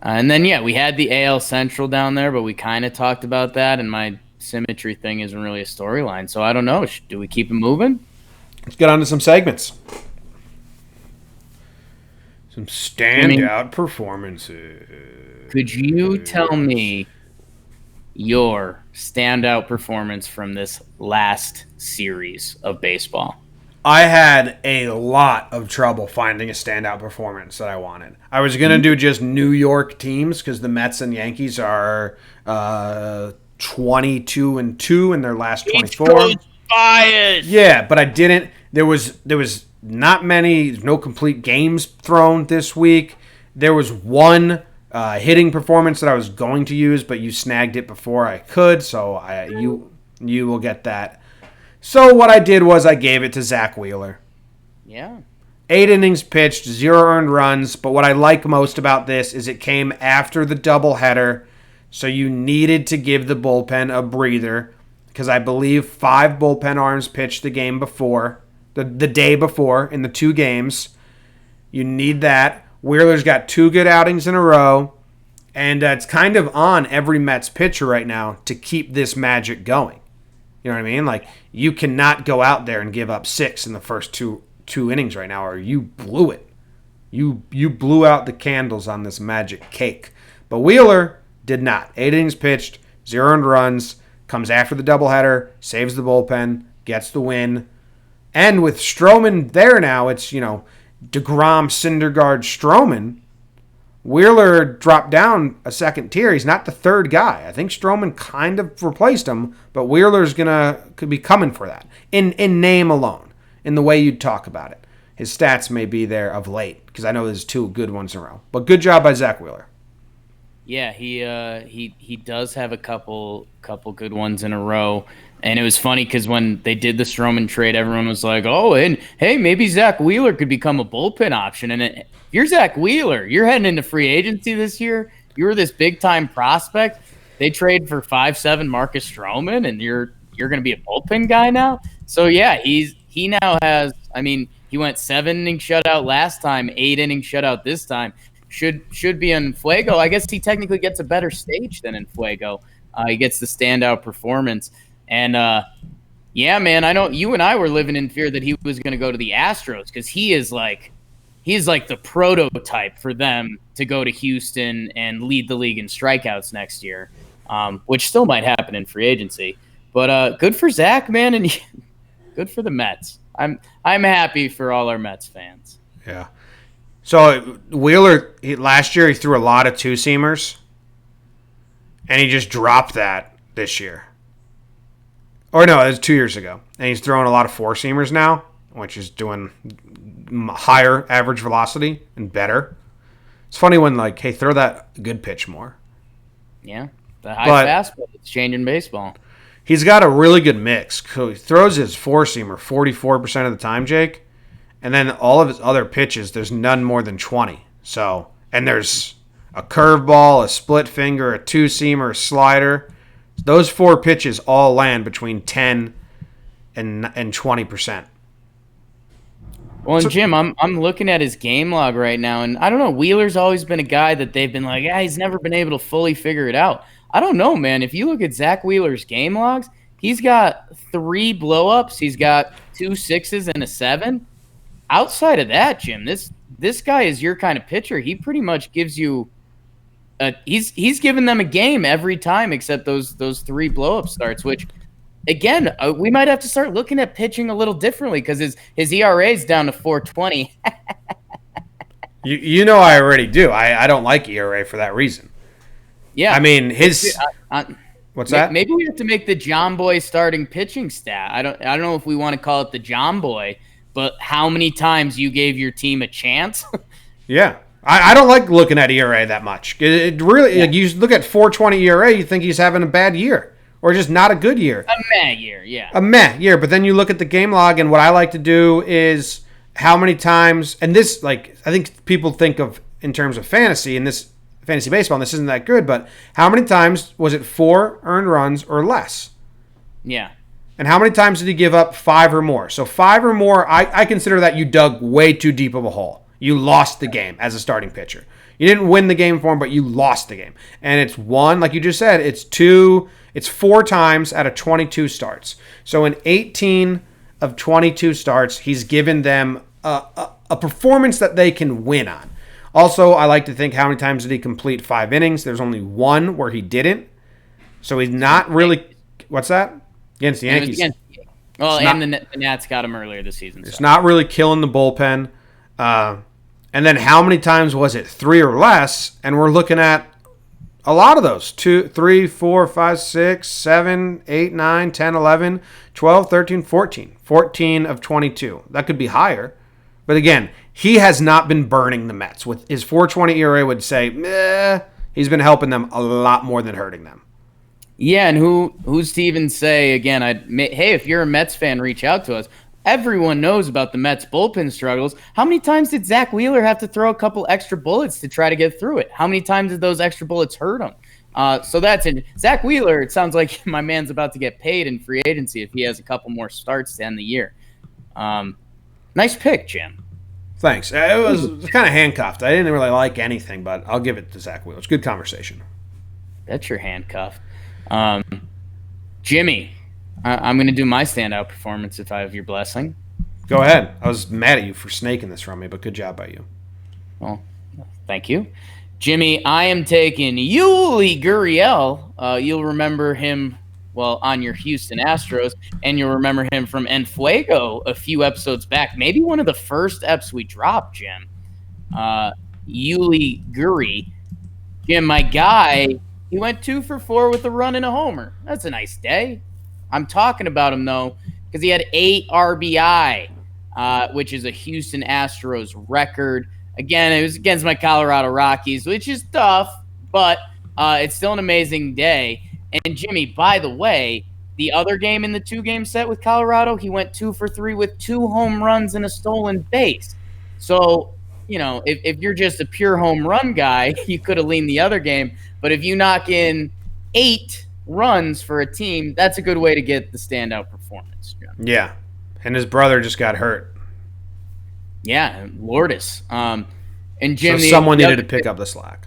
And then, we had the AL Central down there, but we kind of talked about that, and my symmetry thing isn't really a storyline. So I don't know. Do we keep it moving? Let's get on to some segments. Some standout performances. Could you tell me your standout performance from this last series of baseball? I had a lot of trouble finding a standout performance that I wanted. I was going to do just New York teams because the Mets and Yankees are 22-2 in their last 24. Bias. Yeah, but I didn't. There was not many, no complete games thrown this week. There was one hitting performance that I was going to use, but you snagged it before I could, so you will get that. So what I did was I gave it to Zach Wheeler. Yeah. 8 innings pitched, 0 earned runs, but what I like most about this is it came after the doubleheader, so you needed to give the bullpen a breather, because I believe 5 bullpen arms pitched the game before, the day before in the 2 games. You need that. Wheeler's got 2 good outings in a row, and it's kind of on every Mets pitcher right now to keep this magic going. You know what I mean? Like, you cannot go out there and give up 6 in the first two innings right now, or you blew it. You blew out the candles on this magic cake. But Wheeler did not. 8 innings pitched, 0 earned runs, comes after the doubleheader, saves the bullpen, gets the win. And with Stroman there now, it's, DeGrom, Syndergaard, Stroman. Wheeler dropped down a second tier. He's not the third guy. I think Stroman kind of replaced him, but Wheeler's could be coming for that. In name alone, in the way you'd talk about it. His stats may be there of late, because I know there's 2 good ones in a row. But good job by Zach Wheeler. Yeah, he does have a couple good ones in a row. And it was funny because when they did the Stroman trade, everyone was like, oh, and hey, maybe Zach Wheeler could become a bullpen option. And if you're Zach Wheeler, you're heading into free agency this year. You're this big-time prospect. They trade for 5'7" Marcus Stroman, and you're going to be a bullpen guy now? So, yeah, he now has – I mean, he went 7-inning shutout last time, 8-inning shutout this time. Should be in Fuego. I guess he technically gets a better stage than in Fuego. He gets the standout performance. And, yeah, man, I know you and I were living in fear that he was going to go to the Astros because he's like the prototype for them to go to Houston and lead the league in strikeouts next year, which still might happen in free agency. But good for Zach, man, and good for the Mets. I'm happy for all our Mets fans. Yeah. So Wheeler, last year he threw a lot of 2-seamers, and he just dropped that this year. Or no, it was 2 years ago. And he's throwing a lot of 4-seamers now, which is doing higher average velocity and better. It's funny when, like, hey, throw that good pitch more. Yeah, the high fastball that's changing baseball. He's got a really good mix. He throws his 4-seamer 44% of the time, Jake. And then all of his other pitches, there's none more than 20. So, and there's a curveball, a split finger, a 2-seamer, a slider. Those 4 pitches all land between 10 and 20%. Well, and Jim, I'm looking at his game log right now, and I don't know. Wheeler's always been a guy that they've been like, he's never been able to fully figure it out. I don't know, man. If you look at Zach Wheeler's game logs, he's got 3 blow-ups. He's got 2 6s and a 7. Outside of that, Jim, this guy is your kind of pitcher. He pretty much gives you he's given them a game every time except those 3 blow-up starts, which, again, we might have to start looking at pitching a little differently because his ERA is down to 4.20. You know I already do. I don't like ERA for that reason. Yeah. I mean, his what's that? Maybe we have to make the John Boy starting pitching stat. I don't know if we want to call it the John Boy, but how many times you gave your team a chance? Yeah. I don't like looking at ERA that much. It really, like, you look at 4.20 ERA, you think he's having a bad year or just not a good year. A meh year, yeah. A meh year. But then you look at the game log, and what I like to do is how many times, and this, like, I think people think of in terms of fantasy, and this fantasy baseball, and this isn't that good, but how many times was it 4 earned runs or less? Yeah. And how many times did he give up 5 or more? So 5 or more, I consider that you dug way too deep of a hole. You lost the game as a starting pitcher. You didn't win the game for him, but you lost the game. And it's one, like you just said, it's 4 times out of 22 starts. So in 18 of 22 starts, he's given them a performance that they can win on. Also, I like to think, how many times did he complete 5 innings? There's only 1 where he didn't. So he's not really, what's that? Against the Yankees. The Nats got him earlier this season. It's not really killing the bullpen. And then how many times was it 3 or less? And we're looking at a lot of those. 2, 3, 4, 5, 6, 7, 8, 9, 10, 11, 12, 13, 14. 14 of 22. That could be higher. But again, he has not been burning the Mets. With his 4.20 ERA would say, meh, he's been helping them a lot more than hurting them. Yeah, and who's to even say, again, hey, if you're a Mets fan, reach out to us. Everyone knows about the Mets bullpen struggles. How many times did Zach Wheeler have to throw a couple extra bullets to try to get through it? How many times did those extra bullets hurt him? So that's it. Zach Wheeler, it sounds like my man's about to get paid in free agency if he has a couple more starts to end the year. Nice pick, Jim. Thanks. It was kind of handcuffed. I didn't really like anything, but I'll give it to Zach Wheeler. It's good conversation. That's your handcuff. Jimmy, I'm going to do my standout performance if I have your blessing. Go ahead. I was mad at you for snaking this from me, but good job by you. Well, thank you. Jimmy, I am taking Yuli Gurriel. You'll remember him, on your Houston Astros, and you'll remember him from Fuego a few episodes back. Maybe one of the first eps we dropped, Jim. Yuli Gurriel. Jim, my guy, he went 2 for 4 with a run and a homer. That's a nice day. I'm talking about him, though, because he had 8 RBI, which is a Houston Astros record. Again, it was against my Colorado Rockies, which is tough, but it's still an amazing day. And Jimmy, by the way, the other game in the 2-game set with Colorado, he went 2 for 3 with 2 home runs and a stolen base. So, if you're just a pure home run guy, you could have leaned the other game. But if you knock in 8 runs for a team, that's a good way to get the standout performance. Yeah. And his brother just got hurt. Yeah, Lourdes. And Jim, so someone needed to pick up the slack.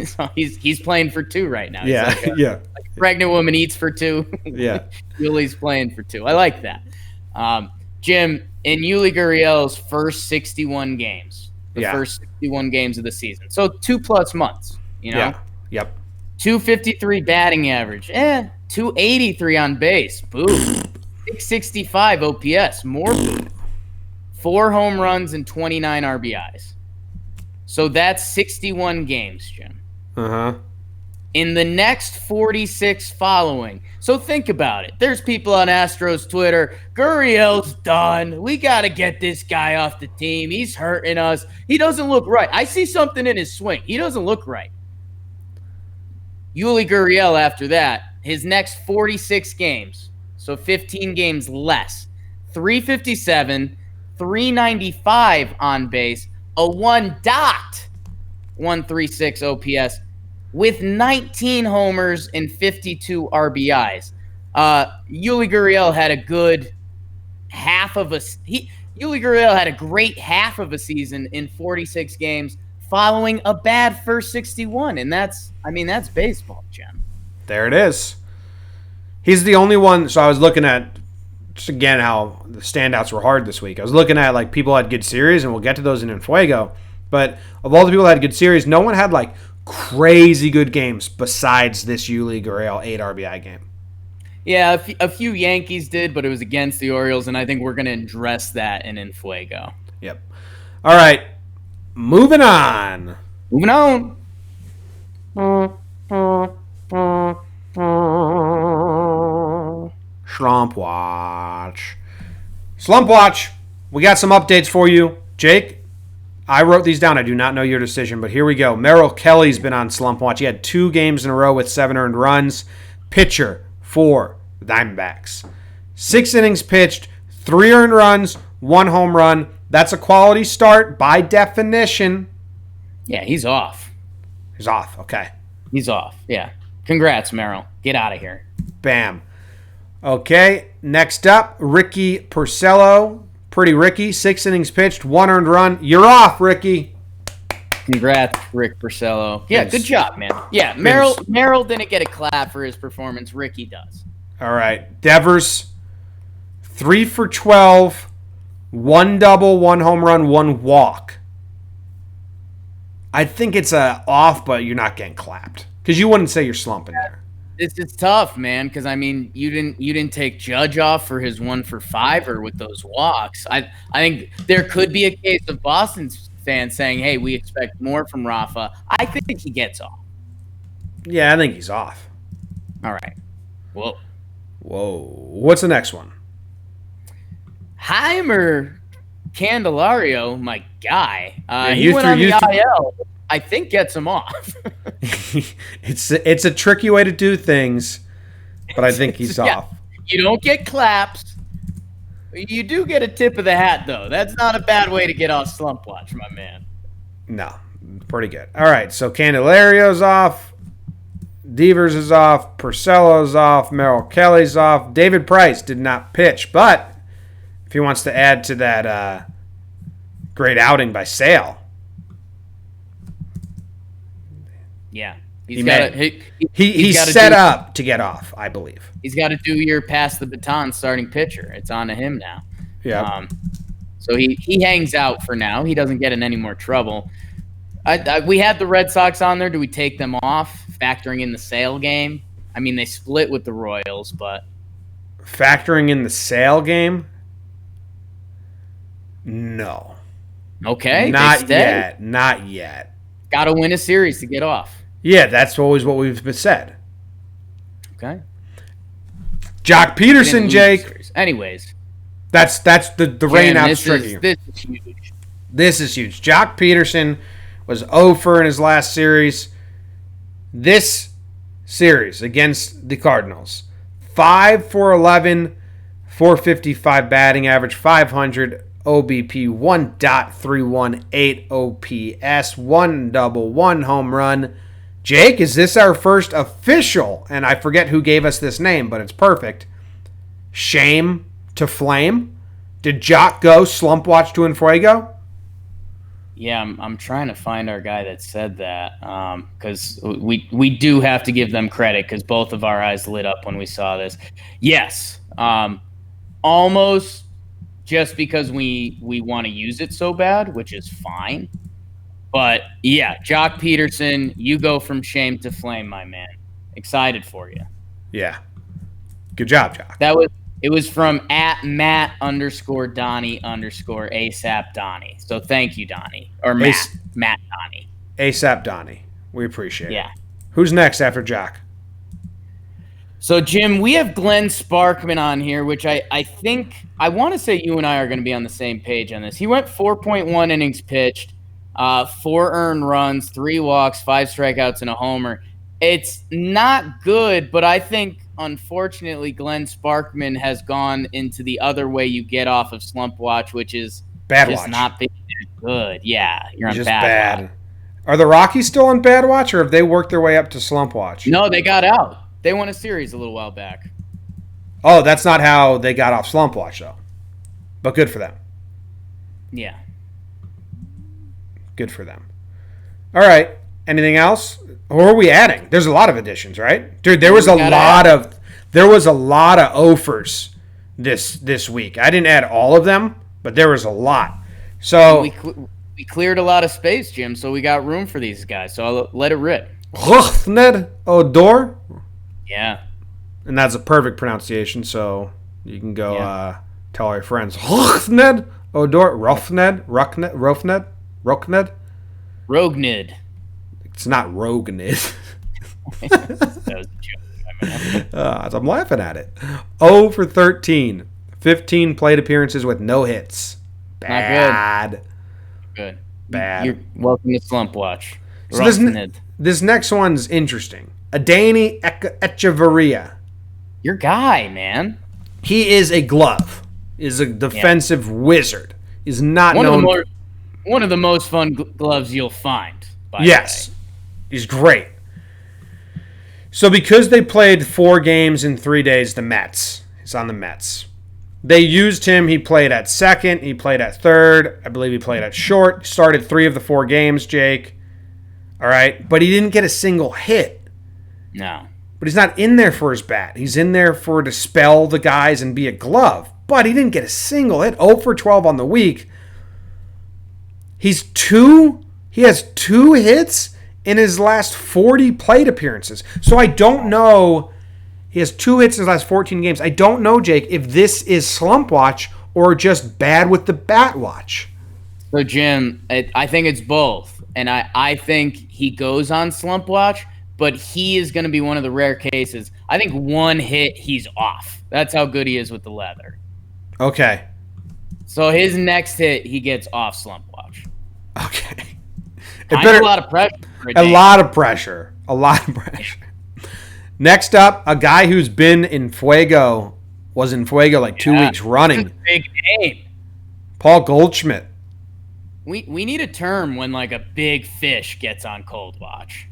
So he's playing for 2 right now. Yeah, like a pregnant woman eats for 2. Yeah. Yuli's playing for 2. I like that. Jim, in Yuli Gurriel's first 61 games, first 61 games of the season, so 2+ months, Yeah. Yep. 253 batting average, 283 on base, boo. 665 OPS, more boo. 4 home runs and 29 RBIs. So that's 61 games, Jim. Uh-huh. In the next 46 following. So think about it. There's people on Astros Twitter, Gurriel's done. We got to get this guy off the team. He's hurting us. He doesn't look right. I see something in his swing. He doesn't look right. Yuli Gurriel after that, his next 46 games, so 15 games less, 357, 395 on base, a 1.136 OPS with 19 homers and 52 RBIs. Yuli Gurriel had a good half of a Yuli Gurriel had a great half of a season in 46 games following a bad first 61, and that's baseball, Jim. There it is. He's the only one. So I was looking at just again how the standouts were hard this week. I was looking at like people had good series, and we'll get to those in Fuego. But of all the people that had good series, no one had like crazy good games besides this Yuli Gurriel 8 RBI game. Yeah, a few Yankees did, but it was against the Orioles, and I think we're going to address that in Fuego. Yep. All right. Moving on. Slump Watch. Slump Watch. We got some updates for you. Jake, I wrote these down. I do not know your decision, but here we go. Merrill Kelly's been on Slump Watch. He had 2 games in a row with 7 earned runs. Pitcher for the Diamondbacks. 6 innings pitched, 3 earned runs, 1 home run. That's a quality start by definition. Yeah, he's off. He's off. Okay. He's off. Yeah. Congrats, Merrill. Get out of here. Bam. Okay. Next up, Ricky Porcello. Pretty Ricky. 6 innings pitched, 1 earned run. You're off, Ricky. Congrats, Rick Porcello. Yeah, good job, man. Yeah, Merrill didn't get a clap for his performance. Ricky does. All right. Devers, 3 for 12, 1 double, 1 home run, 1 walk. I think it's a off, but you're not getting clapped because you wouldn't say you're slumping there. It's tough, man, because I mean you didn't take Judge off for his 1 for 5 or with those walks. I think there could be a case of Boston fans saying, "Hey, we expect more from Rafa." I think he gets off. Yeah, I think he's off. All right. Whoa. What's the next one? Heimer Candelario, my guy. He you went threw- on you the threw- IL. I think gets him off. It's a tricky way to do things, but I think he's Yeah. off. You don't get claps. You do get a tip of the hat, though. That's not a bad way to get off Slump Watch, my man. No, pretty good. All right, so Candelario's off. Devers is off. Porcello's off. Merrill Kelly's off. David Price did not pitch, but if he wants to add to that great outing by Sale, Yeah. He's gotta set up to get off, I believe. He's got to do your pass the baton starting pitcher. It's on to him now. Yeah. So he hangs out for now. He doesn't get in any more trouble. We had the Red Sox on there. Do we take them off, factoring in the Sale game? I mean, they split with the Royals, but Factoring in the Sale game? No. okay. Not yet. Not yet. Got to win a series to get off. Yeah, that's always what we've said. Okay. Jock Peterson, Didn't lose the Jake. series. Anyways, That's the rain out striking. This is huge. This is huge. Jock Peterson was 0 for in his last series. This series against the Cardinals, 5 for 11, 455 batting average, 500 OBP, 1.318 OPS, 1 double, 1 home run. Jake, is this our first official, and I forget who gave us this name, but it's perfect, shame to flame? Did Jock go Slump Watch to Fuego? Yeah, I'm trying to find our guy that said that because we do have to give them credit because both of our eyes lit up when we saw this. Yes, almost just because we want to use it so bad, which is fine. But yeah, Jock Peterson, you go from shame to flame, my man. Excited for you. Yeah. Good job, Jock. It was from @Matt_Donnie_ASAP Donnie. So thank you, Donnie. Or Matt Donnie. ASAP Donnie. We appreciate it. Yeah. Who's next after Jock? So, Jim, we have Glenn Sparkman on here, which I think – I want to say you and I are going to be on the same page on this. He went 4.1 innings pitched, 4 earned runs, 3 walks, 5 strikeouts, and a homer. It's not good, but I think – unfortunately, Glenn Sparkman has gone into the other way you get off of Slump Watch, which is bad just watch. not being good. Yeah, you're on Just bad watch. Are the Rockies still on bad watch, or have they worked their way up to Slump Watch? No, they got out. They won a series a little while back. Oh, that's not how they got off Slump Watch, though. But good for them. Yeah. Good for them. All right. Anything else? Or are we adding? There's a lot of additions, right? Dude, there was a lot of offers this week. I didn't add all of them, but there was a lot. So we cleared a lot of space, Jim, so we got room for these guys. So I'll let it rip. Rougned Odor. Yeah. And that's a perfect pronunciation, so you can go tell our friends. Rougned Odor. Roughned. It's not Roganid. That was a joke, man. I'm laughing at it. 0 for 13. 15 plate appearances with no hits. Bad. Good. Bad. You're welcome to Slump Watch. So this next one's interesting. Adani Echeverria. Your guy, man. He is a glove. Is a defensive wizard. He's not known. One of the most fun gloves you'll find. Yes, he's great. So because they played 4 games in 3 days, the Mets. He's on the Mets. They used him. He played at second. He played at third. I believe he played at short. Started 3 of the 4 games, Jake. All right. But he didn't get a single hit. No. But he's not in there for his bat. He's in there to spell the guys and be a glove. But he didn't get a single hit. 0 for 12 on the week. He has 2 hits in his last 40 plate appearances. So I don't know. He has 2 hits in his last 14 games. I don't know, Jake, if this is slump watch or just bad with the bat watch. So, Jim, I think it's both. And I think he goes on slump watch, but he is going to be one of the rare cases. I think 1 hit, he's off. That's how good he is with the leather. Okay. So his next hit, he gets off slump watch. Okay. A lot of pressure. A lot of pressure. Next up, a guy who's been in Fuego, was in Fuego like 2 weeks running. Big name. Paul Goldschmidt. We need a term when like a big fish gets on cold watch.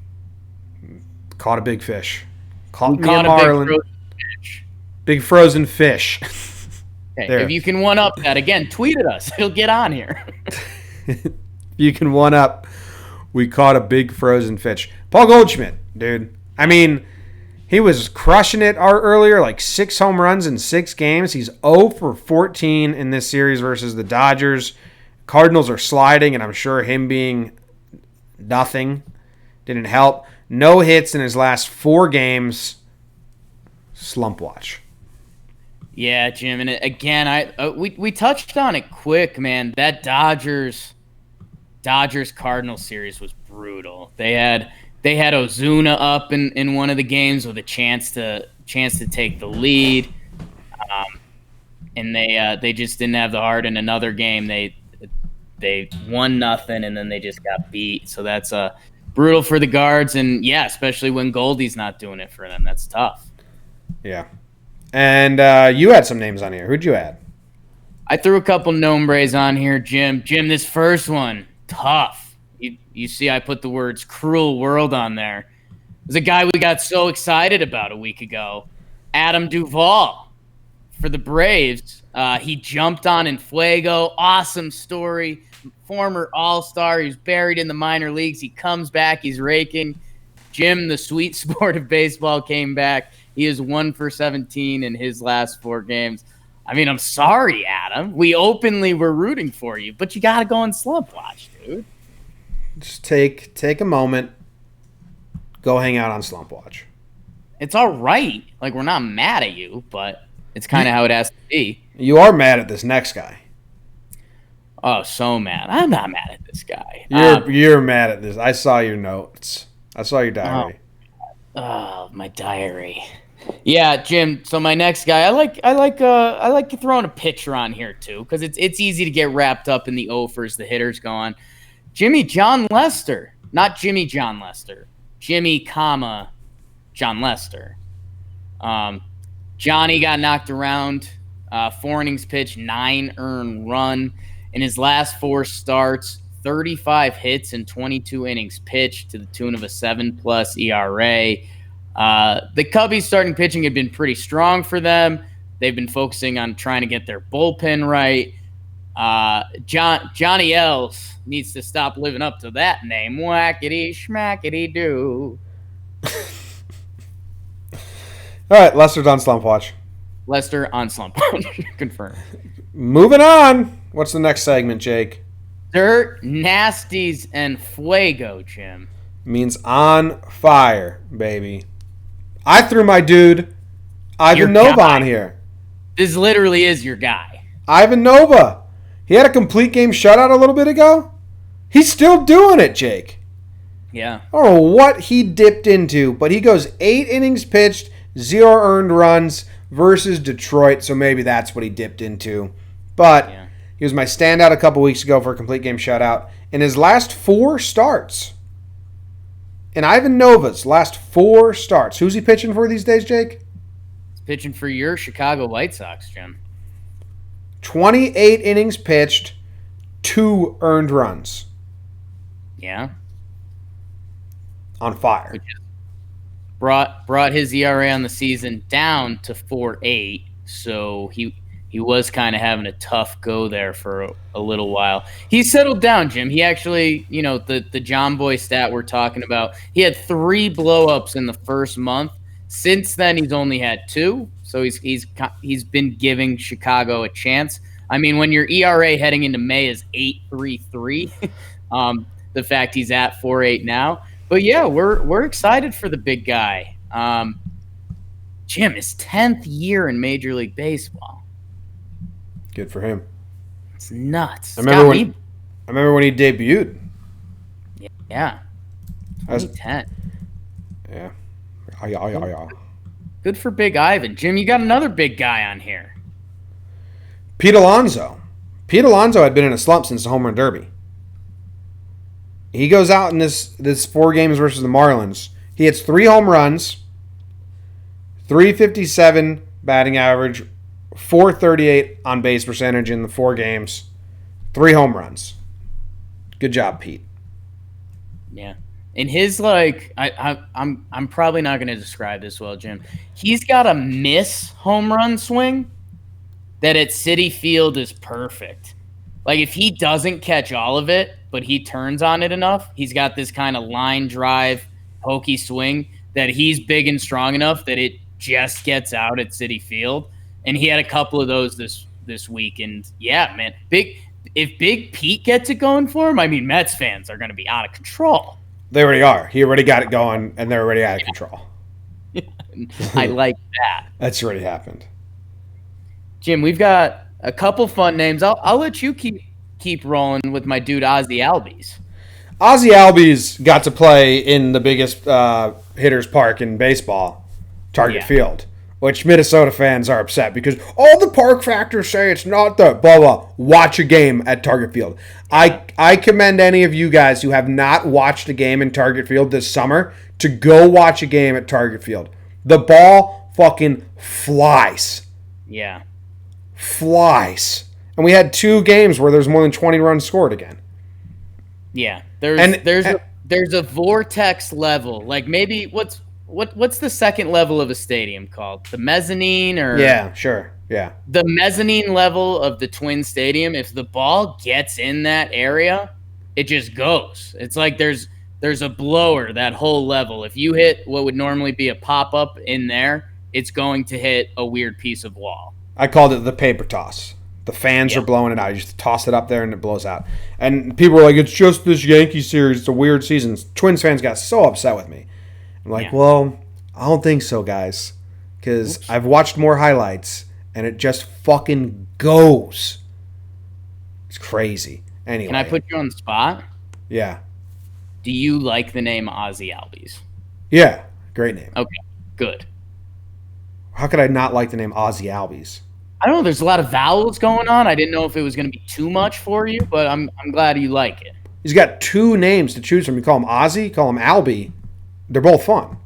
Caught a big fish. Caught a marlin. big frozen fish. Big frozen fish. Okay, if you can one up that again, tweet at us. He'll get on here. You can one up. We caught a big frozen fish. Paul Goldschmidt, dude. I mean, he was crushing it earlier, like 6 home runs in 6 games. He's 0 for 14 in this series versus the Dodgers. Cardinals are sliding, and I'm sure him being nothing didn't help. No hits in his last 4 games. Slump watch. Yeah, Jim, and again, we touched on it quick, man. That Dodgers Cardinals series was brutal. They had Ozuna up in one of the games with a chance to take the lead, and they just didn't have the heart. In another game, they 1-0, and then they just got beat. So that's brutal for the guards, and yeah, especially when Goldie's not doing it for them. That's tough. Yeah. And you had some names on here. Who'd you add? I threw a couple nombres on here, Jim. Jim, this first one, tough. You see I put the words cruel world on there. It was a guy we got so excited about a week ago, Adam Duvall for the Braves. He jumped on in Fuego. Awesome story. Former All-Star. He's buried in the minor leagues. He comes back. He's raking. Jim, the sweet sport of baseball, came back. He is 1 for 17 in his last 4 games. I mean, I'm sorry, Adam. We openly were rooting for you, but you got to go on slump watch, dude. Just take a moment. Go hang out on slump watch. It's all right. Like, we're not mad at you, but it's kind of how it has to be. You are mad at this next guy. Oh, so mad. I'm not mad at this guy. You're mad at this. I saw your notes. I saw your diary. Oh, my diary. Yeah, Jim. So my next guy, I like throwing a pitcher on here too, because it's easy to get wrapped up in the offers, the hitters going. Jimmy John Lester, not Jimmy John Lester, Jimmy, John Lester. Johnny got knocked around. 4 innings pitched, 9 earned run in his last 4 starts. 35 hits and 22 innings pitched to the tune of a 7+ ERA. The Cubbies starting pitching had been pretty strong for them. They've been focusing on trying to get their bullpen right. Johnny Els needs to stop living up to that name. Whackity schmackity doo. All right, Lester's on slump watch. Lester on slump watch. Confirmed. Moving on. What's the next segment, Jake? Dirt, Nasties, and Fuego, Jim. Means on fire, baby. I threw my dude, Ivan Nova, on here. This literally is your guy. Ivan Nova. He had a complete game shutout a little bit ago. He's still doing it, Jake. Yeah. I don't know what he dipped into, but he goes 8 innings pitched, 0 earned runs versus Detroit, so maybe that's what he dipped into. But Yeah. he was my standout a couple weeks ago for a complete game shutout. In his last 4 starts, in Ivan Nova's last 4 starts, who's he pitching for these days, Jake? He's pitching for your Chicago White Sox, Jim. 28 innings pitched, 2 earned runs. Yeah. On fire. Which brought his ERA on the season down to 4.8, so he was kind of having a tough go there for a little while. He's settled down, Jim. He actually, the John Boy stat we're talking about, he had 3 blow-ups in the first month. Since then, he's only had 2, so he's been giving Chicago a chance. I mean, when your ERA heading into May is 8.33, the fact he's at 4.8 now. But yeah, we're excited for the big guy. Jim, his 10th year in Major League Baseball. Good for him. It's nuts. I remember when he debuted. Yeah. 2010. Yeah. Good for Big Ivan. Jim, you got another big guy on here. Pete Alonso. Pete Alonso had been in a slump since the home run derby. He goes out in this 4 games versus the Marlins. He hits 3 home runs, 357 batting average, 438 on base percentage in the 4 games, 3 home runs. Good job, Pete. Yeah. In his I'm probably not going to describe this well, Jim. He's got a miss home run swing that at Citi Field is perfect. Like if he doesn't catch all of it, but he turns on it enough, he's got this kind of line drive, pokey swing that he's big and strong enough that it just gets out at Citi Field. And he had a couple of those this week. And yeah, man, if Big Pete gets it going for him, I mean, Mets fans are going to be out of control. They already are. He already got it going, and they're already out of control. I like that. That's already happened. Jim, we've got a couple fun names. I'll let you keep rolling with my dude Ozzy Albies. Ozzy Albies got to play in the biggest hitters park in baseball, Target Field, which Minnesota fans are upset because all the park factors say it's not the blah blah. Watch a game at Target Field. I commend any of you guys who have not watched a game in Target Field this summer to go watch a game at Target Field. The ball fucking flies. Yeah. Flies. And we had 2 games where there's more than 20 runs scored again. Yeah. There's a vortex level. Like maybe what's the second level of a stadium called? The mezzanine or Yeah, sure. Yeah. The mezzanine level of the Twin Stadium, if the ball gets in that area, it just goes. It's like there's a blower that whole level. If you hit what would normally be a pop-up in there, it's going to hit a weird piece of wall. I called it the paper toss. The fans are blowing it out. You just toss it up there and it blows out. And people were like, it's just this Yankee series. It's a weird season. Twins fans got so upset with me. I'm like, well, I don't think so, guys. Because I've watched more highlights and it just fucking goes. It's crazy. Anyway. Can I put you on the spot? Yeah. Do you like the name Ozzy Albies? Yeah. Great name. Okay. Good. How could I not like the name Ozzy Albies? I don't know. There's a lot of vowels going on. I didn't know if it was going to be too much for you, but I'm glad you like it. He's got 2 names to choose from. You call him Ozzy, call him Albie. They're both fun.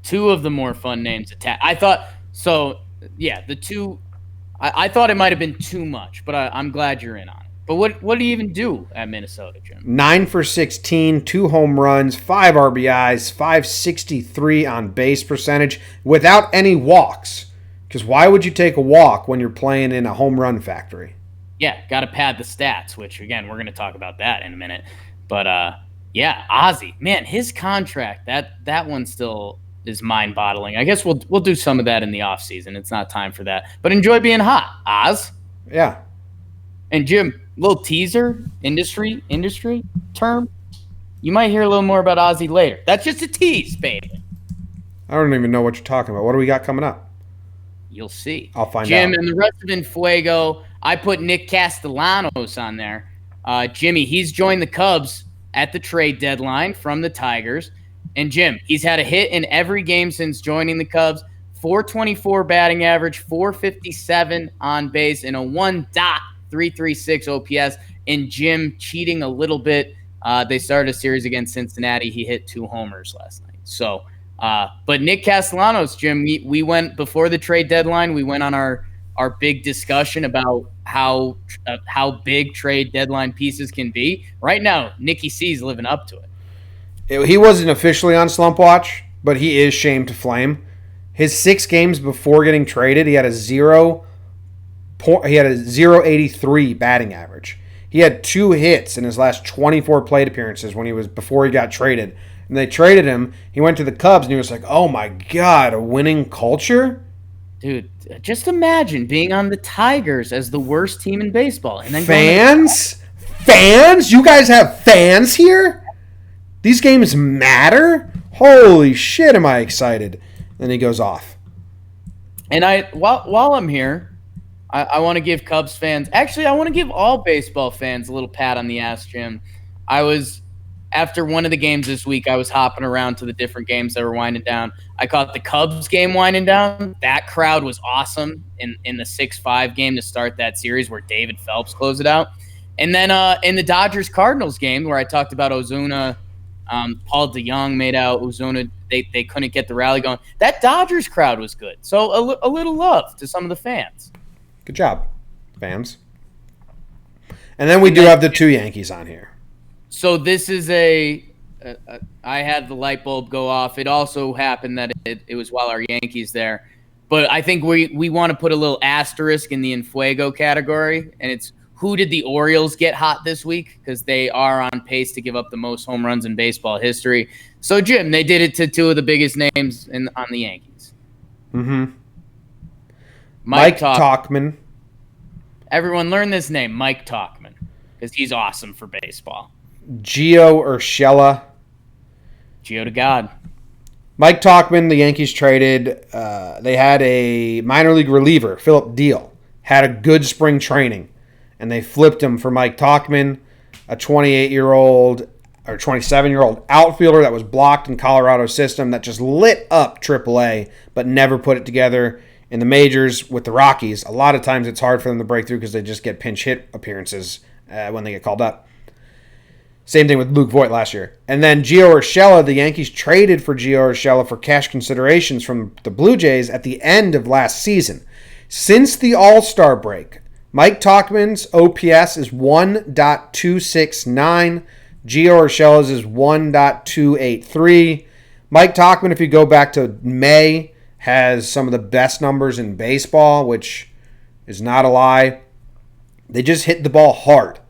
2 of the more fun names attached. I thought so. Yeah, the 2. I thought it might have been too much, but I'm glad you're in on it. But what do you even do at Minnesota, Jim? 9 for 16, 2 home runs, 5 RBIs, 563 on base percentage without any walks. Because why would you take a walk when you're playing in a home run factory? Yeah, got to pad the stats, which, again, we're going to talk about that in a minute. But, yeah, Ozzy. Man, his contract, that one still is mind-boggling. I guess we'll do some of that in the offseason. It's not time for that. But enjoy being hot, Oz. Yeah. And, Jim, little teaser, industry term. You might hear a little more about Ozzy later. That's just a tease, baby. I don't even know what you're talking about. What do we got coming up? You'll see. I'll find out. Jim, and the rest of in Fuego, I put Nick Castellanos on there. Jimmy, he's joined the Cubs at the trade deadline from the Tigers. And Jim, he's had a hit in every game since joining the Cubs. 424 batting average, 457 on base, and a 1.336 OPS. And Jim cheating a little bit. They started a series against Cincinnati. He hit 2 homers last night. So, but Nick Castellanos, Jim, we went before the trade deadline. We went on our big discussion about how big trade deadline pieces can be. Right now, Nicky C's living up to it. He wasn't officially on Slump Watch, but he is shame to flame. His 6 games before getting traded, he had a 0.83 batting average. He had 2 hits in his last 24 plate appearances before he got traded. And they traded him. He went to the Cubs, and he was like, "Oh my God, a winning culture." Dude, just imagine being on the Tigers as the worst team in baseball. And then fans? You guys have fans here? These games matter? Holy shit, am I excited. Then he goes off. And while I'm here, I want to give Cubs fans, actually, I want to give all baseball fans a little pat on the ass, Jim. After one of the games this week, I was hopping around to the different games that were winding down. I caught the Cubs game winding down. That crowd was awesome in the 6-5 game to start that series where David Phelps closed it out. And then in the Dodgers-Cardinals game where I talked about Ozuna, Paul DeJong made out Ozuna. They couldn't get the rally going. That Dodgers crowd was good. So a little love to some of the fans. Good job, fans. And then we do have the 2 Yankees on here. So this is I had the light bulb go off. It also happened that it was while our Yankees there. But I think we want to put a little asterisk in the Fuego category, and it's who did the Orioles get hot this week? Because they are on pace to give up the most home runs in baseball history. So, Jim, they did it to 2 of the biggest names on the Yankees. Mm-hmm. Mike Talkman. Everyone learn this name, Mike Talkman, because he's awesome for baseball. Gio Urshela. Gio to God. Mike Talkman, the Yankees traded. They had a minor league reliever, Philip Deal, had a good spring training, and they flipped him for Mike Talkman, a 28-year-old or 27-year-old outfielder that was blocked in Colorado's system that just lit up AAA, but never put it together in the majors with the Rockies. A lot of times it's hard for them to break through because they just get pinch hit appearances when they get called up. Same thing with Luke Voigt last year. And then Gio Urshela, the Yankees traded for Gio Urshela for cash considerations from the Blue Jays at the end of last season. Since the All-Star break, Mike Talkman's OPS is 1.269. Gio Urshela's is 1.283. Mike Talkman, if you go back to May, has some of the best numbers in baseball, which is not a lie. They just hit the ball hard.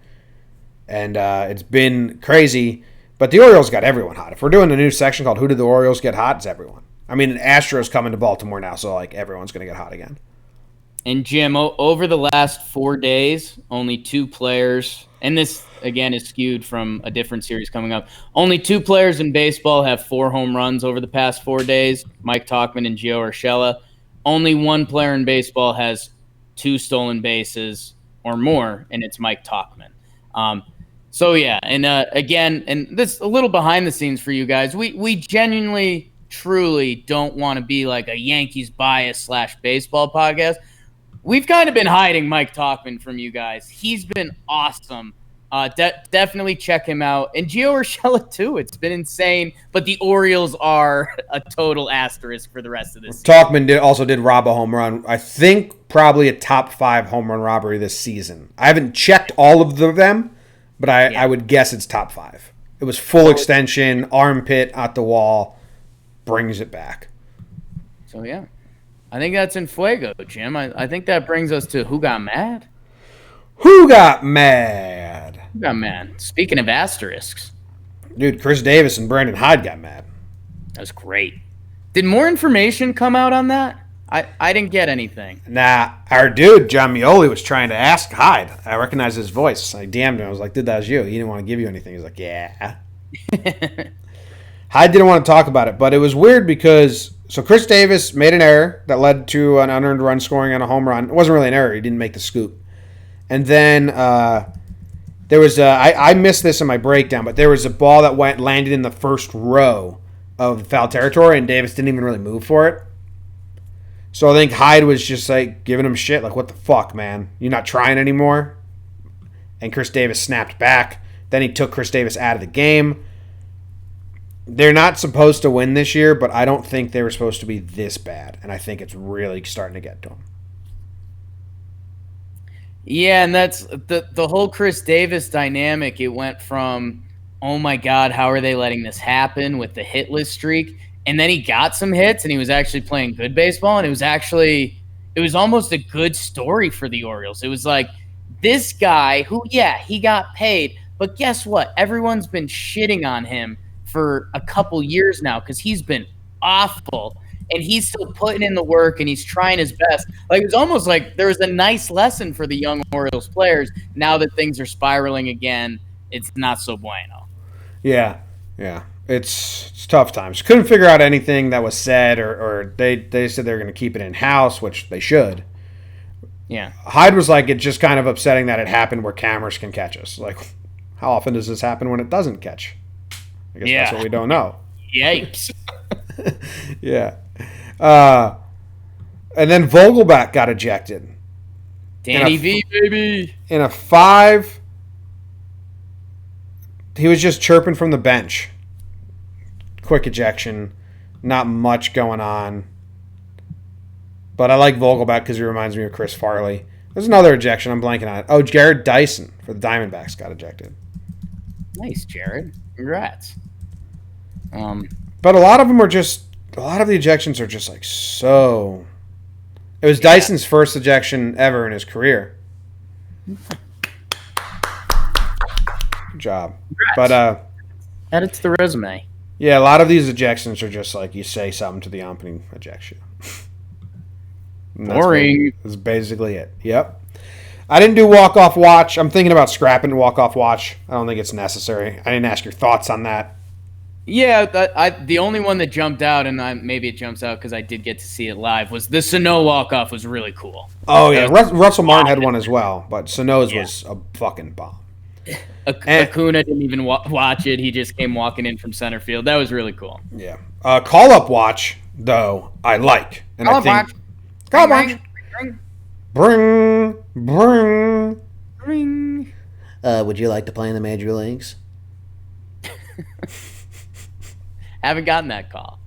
And it's been crazy. But the Orioles got everyone hot. If we're doing a new section called Who Did the Orioles Get Hot? It's everyone. I mean, Astros coming to Baltimore now, so like everyone's going to get hot again. And Jim, over the last 4 days, only 2 players, and this again is skewed from a different series coming up. Only 2 players in baseball have 4 home runs over the past 4 days, Mike Talkman and Gio Urshela. Only 1 player in baseball has 2 stolen bases or more, and it's Mike Talkman. So yeah, and again, and this a little behind the scenes for you guys. We genuinely, truly don't want to be like a Yankees bias / baseball podcast. We've kind of been hiding Mike Talkman from you guys. He's been awesome. Definitely check him out. And Gio Urshela too. It's been insane. But the Orioles are a total asterisk for the rest of this season. Talkman also did rob a home run. I think probably a top 5 home run robbery this season. I haven't checked all of them, but I would guess it's top 5. It was full extension, armpit at the wall, brings it back. So yeah, I think that's in Fuego, Jim. I think that brings us to Who Got Mad? Who got mad? Who got mad? Speaking of asterisks. Dude, Chris Davis and Brandon Hyde got mad. That was great. Did more information come out on that? I didn't get anything. Nah, our dude, John Mioli, was trying to ask Hyde. I recognized his voice. I DM'd him. I was like, dude, that was you. He didn't want to give you anything. He's like, yeah. Hyde didn't want to talk about it, but it was weird because so Chris Davis made an error that led to an unearned run scoring on a home run. It wasn't really an error. He didn't make the scoop. And then There was I missed this in my breakdown, but there was a ball that landed in the first row of foul territory, and Davis didn't even really move for it. So I think Hyde was just like giving him shit, like, what the fuck, man? You're not trying anymore? And Chris Davis snapped back. Then he took Chris Davis out of the game. They're not supposed to win this year, but I don't think they were supposed to be this bad. And I think it's really starting to get to them. Yeah, and that's the whole Chris Davis dynamic. It went from, oh my God, how are they letting this happen with the hitless streak? And then he got some hits, and he was actually playing good baseball, and it was almost a good story for the Orioles. It was like, this guy who, yeah, he got paid, but guess what? Everyone's been shitting on him for a couple years now because he's been awful. And he's still putting in the work, and he's trying his best. Like, it's almost like there was a nice lesson for the young Orioles players. Now that things are spiraling again, it's not so bueno. Yeah. It's tough times. Couldn't figure out anything that was said, or they said they were going to keep it in-house, which they should. Yeah. Hyde was like, it's just kind of upsetting that it happened where cameras can catch us. Like, how often does this happen when it doesn't catch? I guess that's what we don't know. Yikes. Yeah. And then Vogelback got ejected. Danny V, baby. In a 5, he was just chirping from the bench. Quick ejection. Not much going on. But I like Vogelback because he reminds me of Chris Farley. There's another ejection. I'm blanking on it. Oh, Jared Dyson for the Diamondbacks got ejected. Nice, Jared. Congrats. But a lot of them are just... A lot of the ejections are just like so... It was Dyson's first ejection ever in his career. Good job. Congrats. But add it to the resume. Yeah, a lot of these ejections are just like you say something to the ump and he ejects you. Boring. That's basically it. Yep. I didn't do walk-off watch. I'm thinking about scrapping walk-off watch. I don't think it's necessary. I didn't ask your thoughts on that. Yeah, the only one that jumped out, and maybe it jumps out because I did get to see it live, was the Sano walk-off was really cool. Oh, yeah. Russell Martin had one as well, but Sano's was a fucking bomb. Acuna didn't even watch it. He just came walking in from center field. That was really cool. Yeah. Call-up watch, though, I like. And Call-up watch. Call-up watch. Bring. Would you like to play in the major leagues? Haven't gotten that call.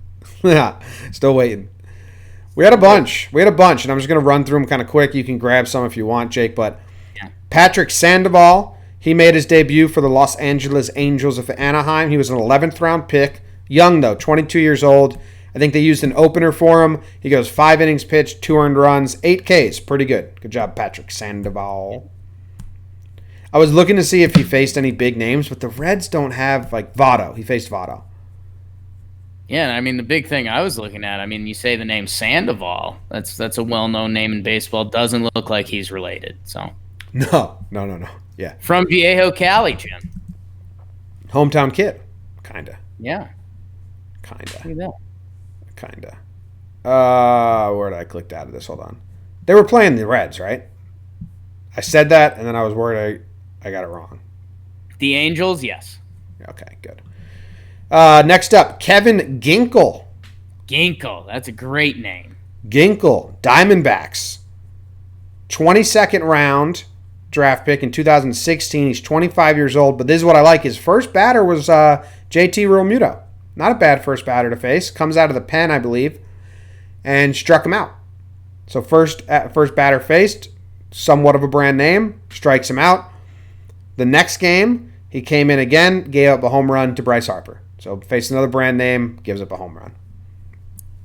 Yeah, still waiting. We had a bunch, and I'm just going to run through them kind of quick. You can grab some if you want, Jake, but Patrick Sandoval, he made his debut for the Los Angeles Angels of Anaheim. He was an 11th round pick. Young, though, 22 years old. I think they used an opener for him. He goes 5 innings pitched, 2 earned runs, 8 Ks. Pretty good. Good job, Patrick Sandoval. I was looking to see if he faced any big names, but the Reds don't have, like, Votto. He faced Votto. Yeah, I mean, the big thing I was looking at, I mean, you say the name Sandoval. That's a well-known name in baseball. Doesn't look like he's related, so. No. Yeah. From Viejo, Cali, Jim. Hometown kid. Kinda. Yeah. Kinda. Where did I click out of this? Hold on. They were playing the Reds, right? I said that, and then I was worried I got it wrong. The Angels, yes. Okay, good. Next up, Kevin Ginkel. Ginkel, that's a great name. Ginkel, Diamondbacks. 22nd round draft pick in 2016. He's 25 years old, but this is what I like. His first batter was JT Realmuto. Not a bad first batter to face. Comes out of the pen, I believe, and struck him out. So first batter faced, somewhat of a brand name, strikes him out. The next game, he came in again, gave up a home run to Bryce Harper. So faced another brand name, gives up a home run.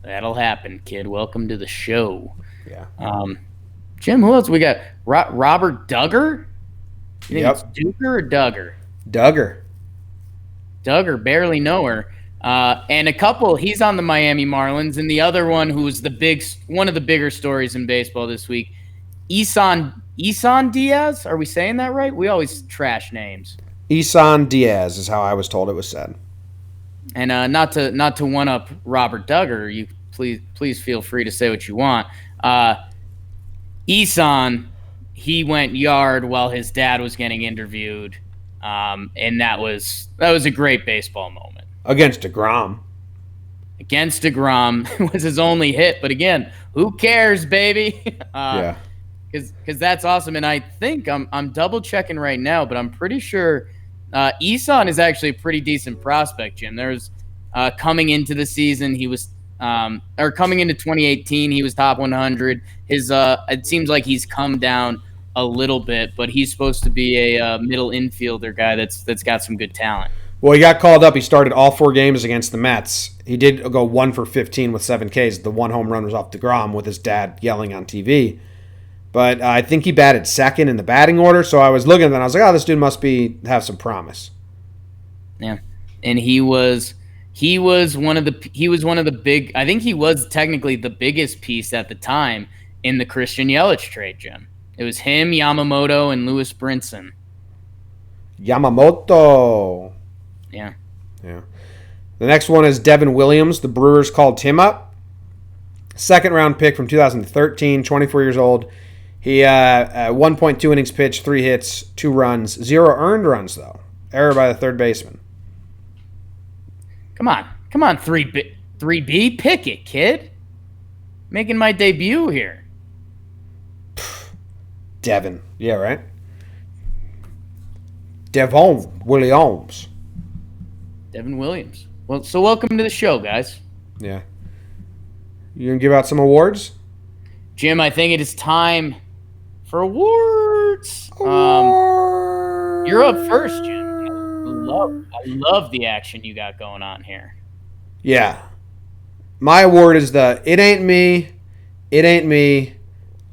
That'll happen, kid. Welcome to the show. Yeah. Jim, who else we got? Robert Duggar? You think it's Duker or Duggar? Duggar, barely know her. And a couple, he's on the Miami Marlins, and the other one who's one of the bigger stories in baseball this week, Isan Diaz? Are we saying that right? We always trash names. Isan Diaz is how I was told it was said. And not to one up Robert Duggar, you please feel free to say what you want. Isan, he went yard while his dad was getting interviewed, And that was a great baseball moment. Against DeGrom. Against DeGrom was his only hit, but again, who cares, baby? Yeah. Because that's awesome. And I think I'm double checking right now, but I'm pretty sure Eson is actually a pretty decent prospect, Jim. There's coming into the season, he was or coming into 2018, he was top 100. His it seems like he's come down a little bit, but he's supposed to be a middle infielder guy that's got some good talent. Well, he got called up. He started all 4 games against the Mets. He did go 1 for 15 with 7 Ks. The 1 home run was off DeGrom with his dad yelling on TV. But I think he batted second in the batting order. So I was looking at that and I was like, oh, this dude must have some promise. Yeah, and he was one of the big. I think he was technically the biggest piece at the time in the Christian Yelich trade, Jim. It was him, Yamamoto, and Lewis Brinson. Yamamoto. Yeah. The next one is Devin Williams. The Brewers called him up. 2nd round pick from 2013, 24 years old. He 1.2 innings pitched, 3 hits, 2 runs, 0 earned runs though. Error by the third baseman. Come on, 3B, pick it, kid. Making my debut here. Devin, yeah, right. Devin Williams. Devin Williams. Well, so welcome to the show, guys. Yeah. You gonna give out some awards? Jim, I think it is time for awards. You're up first, Jim. I love the action you got going on here. Yeah. My award is the It Ain't Me,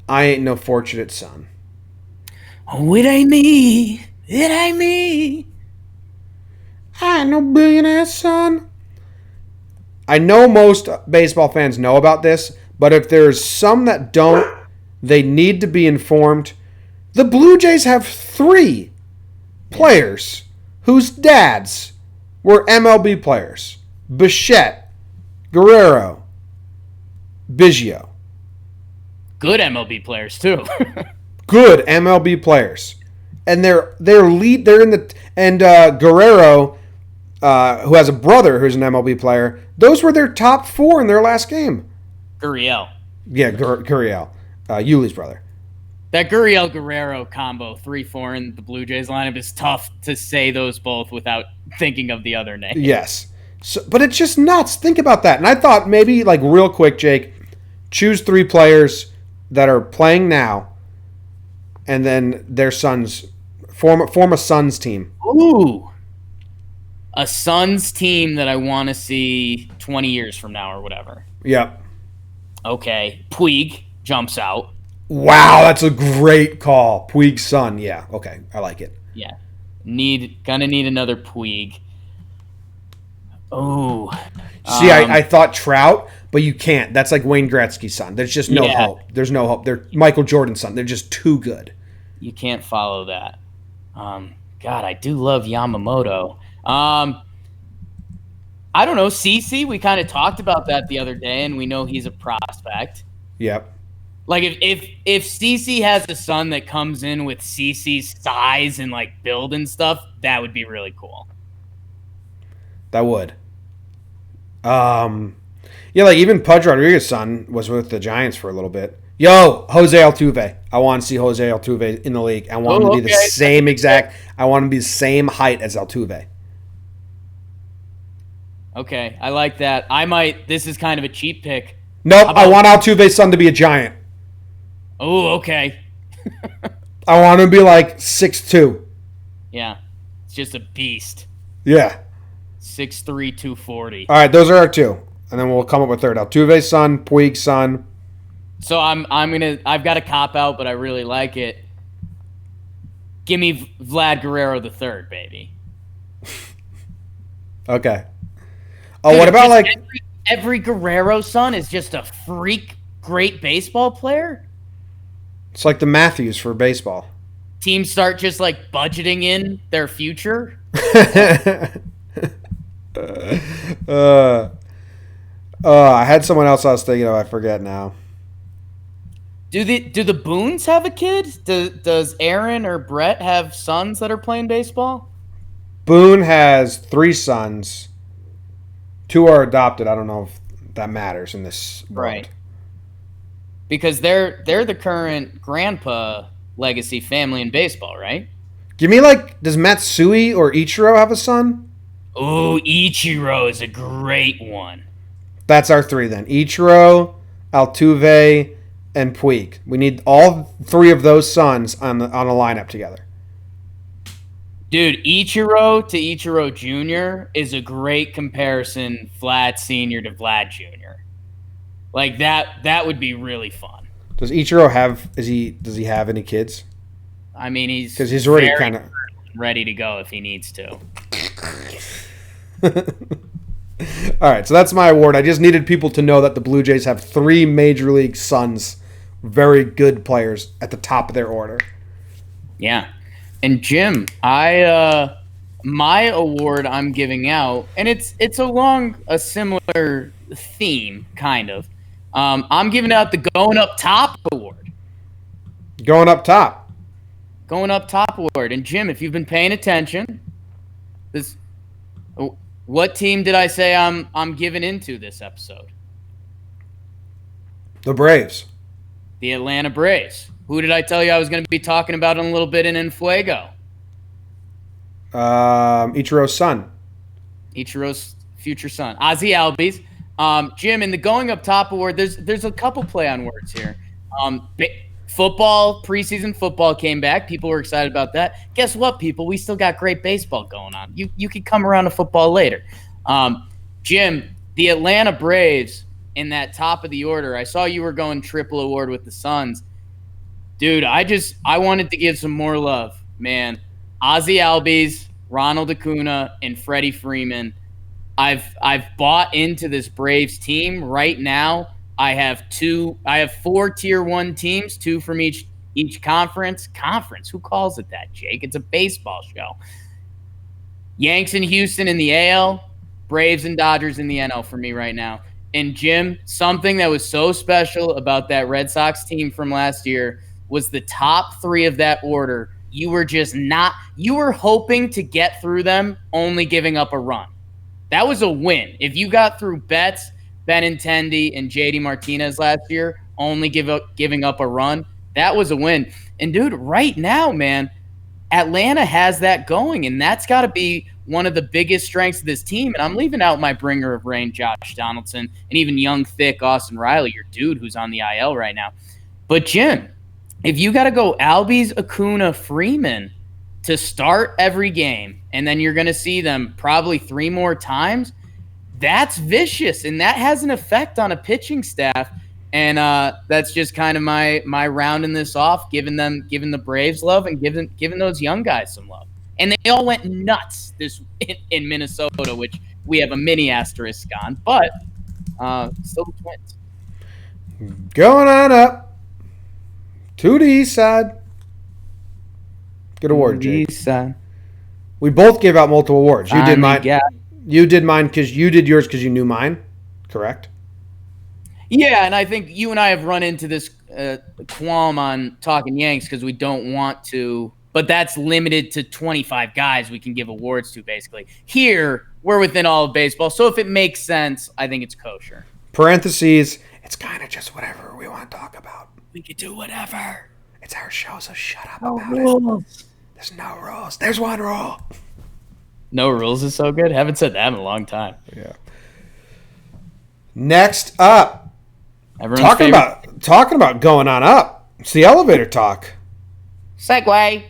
I Ain't No Fortunate Son. Oh, it ain't me. It ain't me. I ain't no billionaire son. I know most baseball fans know about this, but if there's some that don't, they need to be informed. The Blue Jays have 3 players whose dads were MLB players. Bichette, Guerrero, Biggio. Good MLB players too. Good MLB players. And they're in the Guerrero, who has a brother who's an MLB player, those were their top 4 in their last game. Gurriel. Yeah, Gurriel. Yuli's brother. That Gurriel-Guerrero combo, 3-4 in the Blue Jays lineup, is tough to say those both without thinking of the other name. Yes. So, but it's just nuts. Think about that. And I thought maybe, like, real quick, Jake, choose 3 players that are playing now, and then their sons, form a Suns team. Ooh. A Suns team that I want to see 20 years from now or whatever. Yep. Okay. Puig jumps out. Wow, that's a great call. Puig's son. Yeah, okay. I like it. Yeah. Gonna need another Puig. Oh. See, I thought Trout, but you can't. That's like Wayne Gretzky's son. There's just no hope. There's no hope. They're Michael Jordan's son. They're just too good. You can't follow that. God, I do love Yamamoto. I don't know. CC, we kind of talked about that the other day, and we know he's a prospect. Yep. Like, if CC has a son that comes in with CC's size and, like, build and stuff, that would be really cool. That would. Yeah, like, even Pudge Rodriguez's son was with the Giants for a little bit. Yo, Jose Altuve. I want to see Jose Altuve in the league. I want him to be the same exact. I want him to be the same height as Altuve. Okay, I like that. This is kind of a cheap pick. Nope, I want Altuve's son to be a Giant. Oh, okay. I want him to be like 6'2". Yeah, it's just a beast. Yeah. 6'3", 240. All right, those are our 2. And then we'll come up with third. Altuve's son, Puig's son. So I've got a cop out, but I really like it. Give me Vlad Guerrero the third, baby. Okay. Oh, Dude, what about like every Guerrero son is just a freak great baseball player? It's like the Matthews for baseball. Teams start just like budgeting in their future. I had someone else I was thinking of. I forget now. Do the Boones have a kid? Does Aaron or Brett have sons that are playing baseball? Boone has 3 sons. 2 are adopted. I don't know if that matters in this world. Right. Because they're the current grandpa legacy family in baseball, right? Give me does Matsui or Ichiro have a son? Oh, Ichiro is a great one. That's our 3 then. Ichiro, Altuve, and Puig. We need all 3 of those sons on a lineup together. Dude, Ichiro to Ichiro Jr. is a great comparison, Vlad Sr. to Vlad Jr. Like that would be really fun. Does Ichiro does he have any kids? I mean, he's already kind of ready to go if he needs to. All right, so that's my award. I just needed people to know that the Blue Jays have 3 Major League sons, very good players at the top of their order. Yeah. And Jim, my award I'm giving out, and it's along a similar theme, kind of. I'm giving out the Going Up Top award. Going up top. Going Up Top award. And Jim, if you've been paying attention, what team did I say I'm giving into this episode? The Braves. The Atlanta Braves. Who did I tell you I was going to be talking about in a little bit in Fuego? Ichiro's son. Ichiro's future son. Ozzy Albies. Jim, in the Going Up Top award, there's a couple play on words here. Preseason football came back. People were excited about that. Guess what, people? We still got great baseball going on. You could come around to football later. Jim, the Atlanta Braves in that top of the order. I saw you were going triple award with the Suns. Dude, I wanted to give some more love, man. Ozzy Albies, Ronald Acuna, and Freddie Freeman. I've bought into this Braves team right now. I have 4 tier 1 teams, 2 from each conference. Conference, who calls it that, Jake? It's a baseball show. Yanks and Houston in the AL, Braves and Dodgers in the NL for me right now. And Jim, something that was so special about that Red Sox team from last year was the top 3 of that order. You were hoping to get through them, only giving up a run. That was a win. If you got through Betts, Benintendi, and JD Martinez last year, only giving up a run, that was a win. And dude, right now, man, Atlanta has that going, and that's got to be one of the biggest strengths of this team. And I'm leaving out my bringer of rain, Josh Donaldson, and even young, thick Austin Riley, your dude who's on the IL right now. But Jim, if you got to go Albies, Acuna, Freeman to start every game, and then you're going to see them probably 3 more times, that's vicious, and that has an effect on a pitching staff. And that's just kind of my rounding this off, giving the Braves love and giving those young guys some love. And they all went nuts in Minnesota, which we have a mini asterisk on, but still the Twins. Going on up to the east side. Good award, Jake. East side. We both gave out multiple awards. You did mine. Yeah. You did mine because you did yours because you knew mine, correct? Yeah, and I think you and I have run into this qualm on Talkin' Yanks because we don't want to, but that's limited to 25 guys we can give awards to, basically. Here, we're within all of baseball, so if it makes sense, I think it's kosher. Parentheses, it's kind of just whatever we want to talk about. We could do whatever. It's our show, so shut up No about rules. it. There's no rules. There's one rule. No rules is so good. Haven't said that in a long time. Yeah. Next up, talking about going on up. It's the elevator talk. Segway.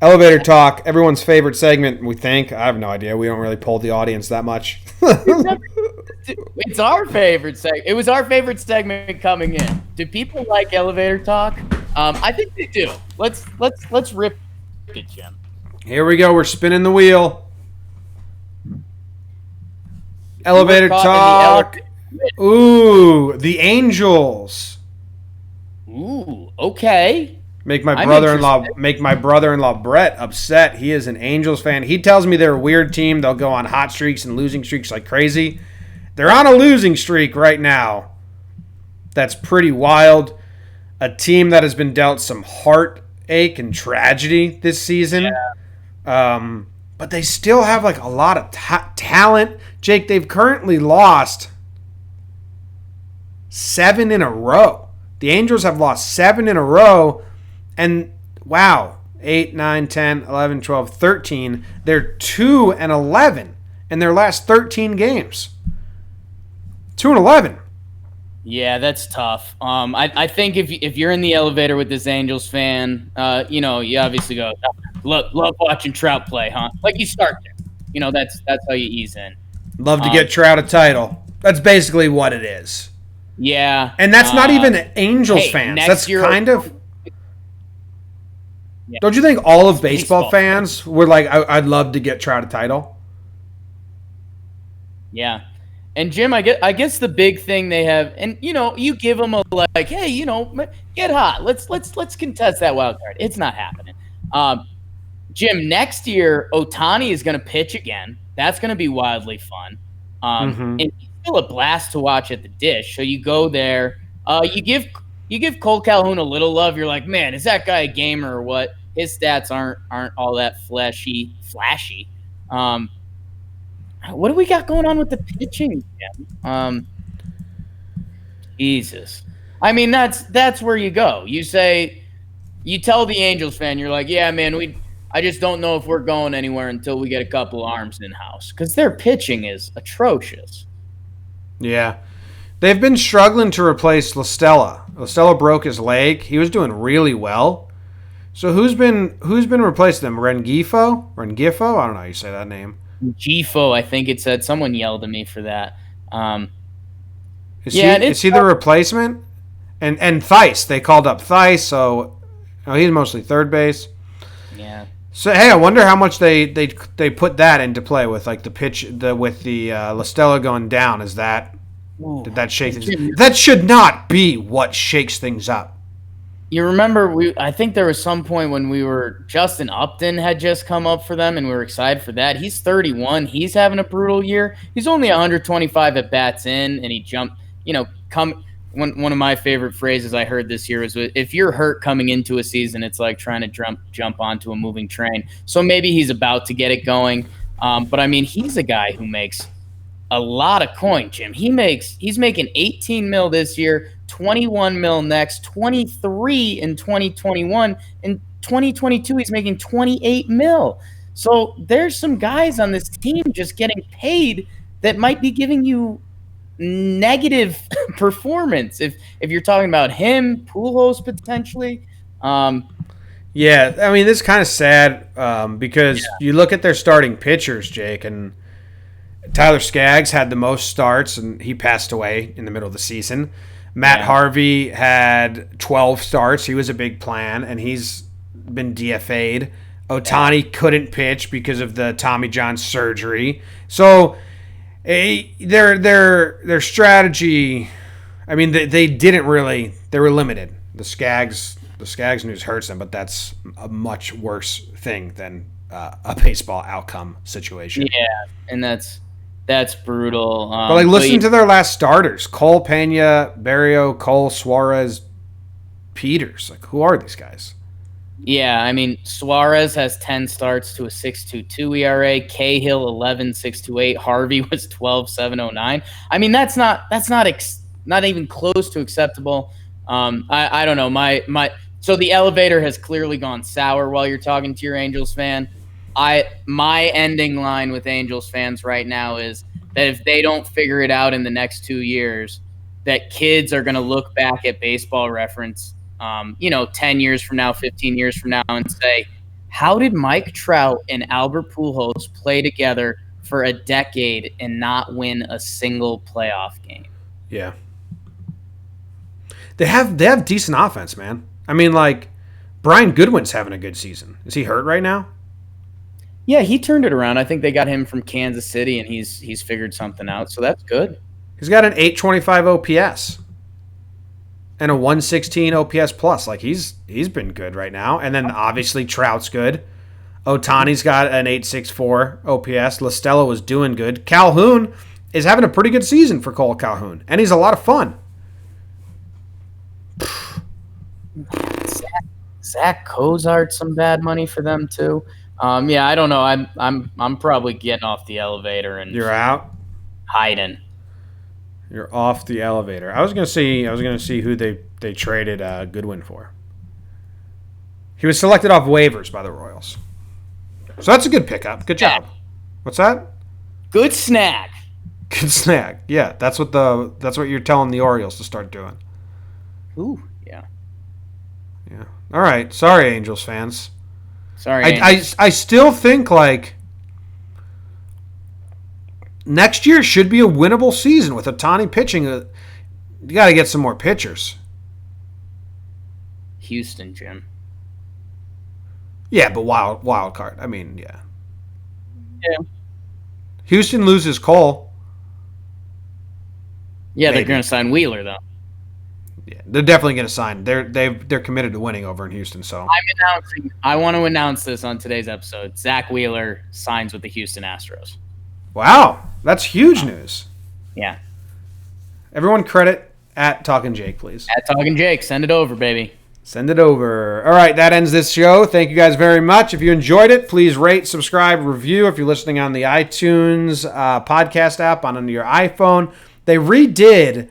Elevator talk. Everyone's favorite segment. We think. I have no idea. We don't really poll the audience that much. It's our favorite segment. It was our favorite segment coming in. Do people like elevator talk? I think they do. Let's rip it, Jim. Here we go. We're spinning the wheel. Elevator talk. Ooh, the Angels. Ooh, okay. Make my brother-in-law Brett upset. He is an Angels fan. He tells me they're a weird team. They'll go on hot streaks and losing streaks like crazy. They're on a losing streak right now. That's pretty wild. A team that has been dealt some heart ache and tragedy this season. But they still have like a lot of talent. Jake, they've currently lost 7 in a row. The Angels have lost 7 in a row. And wow, 8, 9, 10, 11, 12, 13. They're 2-11 in their last 13 games. 2-11. Yeah, that's tough. I think if you're in the elevator with this Angels fan, you obviously go, love watching Trout play, huh? Like you start there. That's how you ease in. Love to get Trout a title. That's basically what it is. Yeah. And that's not even Angels fans. That's kind of... Yeah. Don't you think all of baseball fans were like, I'd love to get Trout a title? Yeah. And Jim, I guess the big thing they have, and you give them a like, hey, get hot. Let's contest that wild card. It's not happening. Jim, next year Ohtani is going to pitch again. That's going to be wildly fun. And he's still a blast to watch at the Dish. So you go there. You give Cole Calhoun a little love. You're like, man, is that guy a gamer or what? His stats aren't all that flashy. What do we got going on with the pitching? Jesus. I mean, that's where you go. You tell the Angels fan, you're like, yeah, man, I just don't know if we're going anywhere until we get a couple arms in-house because their pitching is atrocious. Yeah. They've been struggling to replace La Stella. La Stella broke his leg. He was doing really well. So who's been replacing them? Rengifo? I don't know how you say that name. Gifo, I think it said. Someone yelled at me for that. Is he the replacement? And Theis, they called up Theis, so he's mostly third base. Yeah. So hey, I wonder how much they put that into play with like the pitch with the La Stella going down. Did that shake things? That should not be what shakes things up. You remember, I think there was some point when Justin Upton had just come up for them, and we were excited for that. He's 31. He's having a brutal year. He's only 125 at bats in, and he jumped. One of my favorite phrases I heard this year was, if you're hurt coming into a season, it's like trying to jump onto a moving train. So maybe he's about to get it going. But I mean, he's a guy who makes a lot of coin, Jim. He's making 18 mil this year, 21 mil next, 23 in 2021. In 2022, he's making 28 mil. So there's some guys on this team just getting paid that might be giving you negative performance. If you're talking about him, Pujols potentially. Yeah, I mean, this is kind of sad because you look at their starting pitchers, Jake, and Tyler Skaggs had the most starts, and he passed away in the middle of the season. Matt Harvey had 12 starts. He was a big plan, and he's been DFA'd. Ohtani couldn't pitch because of the Tommy John surgery. So their strategy, I mean, they didn't really. They were limited. The Skaggs news hurts them, but that's a much worse thing than a baseball outcome situation. Yeah, and that's brutal. But listen to their last starters: Cole, Pena, Barrio, Cole, Suarez, Peters. Like, who are these guys? Yeah, I mean, Suarez has 10 starts to a 6.22 ERA. Cahill 11 6.28. Harvey was 12 7.09. I mean, that's not even close to acceptable. I don't know. So the elevator has clearly gone sour while you're talking to your Angels fan. My ending line with Angels fans right now is that if they don't figure it out in the next 2 years, that kids are going to look back at Baseball Reference, 10 years from now, 15 years from now, and say, how did Mike Trout and Albert Pujols play together for a decade and not win a single playoff game? Yeah. They have decent offense, man. I mean, like, Brian Goodwin's having a good season. Is he hurt right now? Yeah, he turned it around. I think they got him from Kansas City, and he's figured something out, so that's good. He's got an 825 OPS and a 116 OPS plus. Like, he's been good right now. And then obviously Trout's good. Ohtani's got an 864 OPS. La Stella was doing good. Calhoun is having a pretty good season for Cole Calhoun, and he's a lot of fun. Zach Cozart some bad money for them too. Yeah, I don't know. I'm probably getting off the elevator and You're out. hiding. You're off the elevator. I was gonna see who they traded Goodwin for. He was selected off waivers by the Royals, so that's a good pickup. Good job. What's that? Good snag. Good snag. Yeah, that's what you're telling the Orioles to start doing. Ooh, yeah. Yeah. All right. Sorry, Angels fans. Sorry, I still think like next year should be a winnable season with Ohtani pitching. You got to get some more pitchers. Houston, Jim. Yeah, but wild card. I mean, yeah. Yeah. Houston loses Cole. Yeah, Maybe. they're going to sign Wheeler though. Yeah, they're definitely going to sign. They're committed to winning over in Houston. So I want to announce this on today's episode. Zach Wheeler signs with the Houston Astros. Wow, that's huge news. Yeah. Everyone credit at Talkin Jake, please. At Talkin Jake, send it over, baby. Send it over. All right, that ends this show. Thank you guys very much. If you enjoyed it, please rate, subscribe, review. If you're listening on the iTunes podcast app on your iPhone, they redid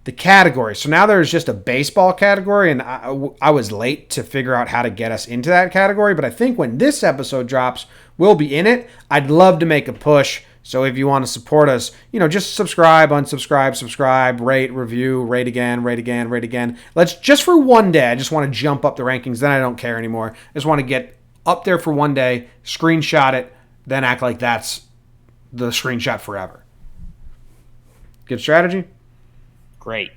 the category. So now there's just a baseball category, and I was late to figure out how to get us into that category, but I think when this episode drops, we'll be in it. I'd love to make a push. So if you want to support us, just subscribe, unsubscribe, subscribe, rate, review, rate again, rate again, rate again. Let's just for one day, I just want to jump up the rankings. Then I don't care anymore. I just want to get up there for one day, screenshot it, then act like that's the screenshot forever. Good strategy? Great.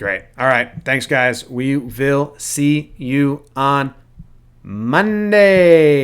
All right. Thanks, guys. We will see you on Monday.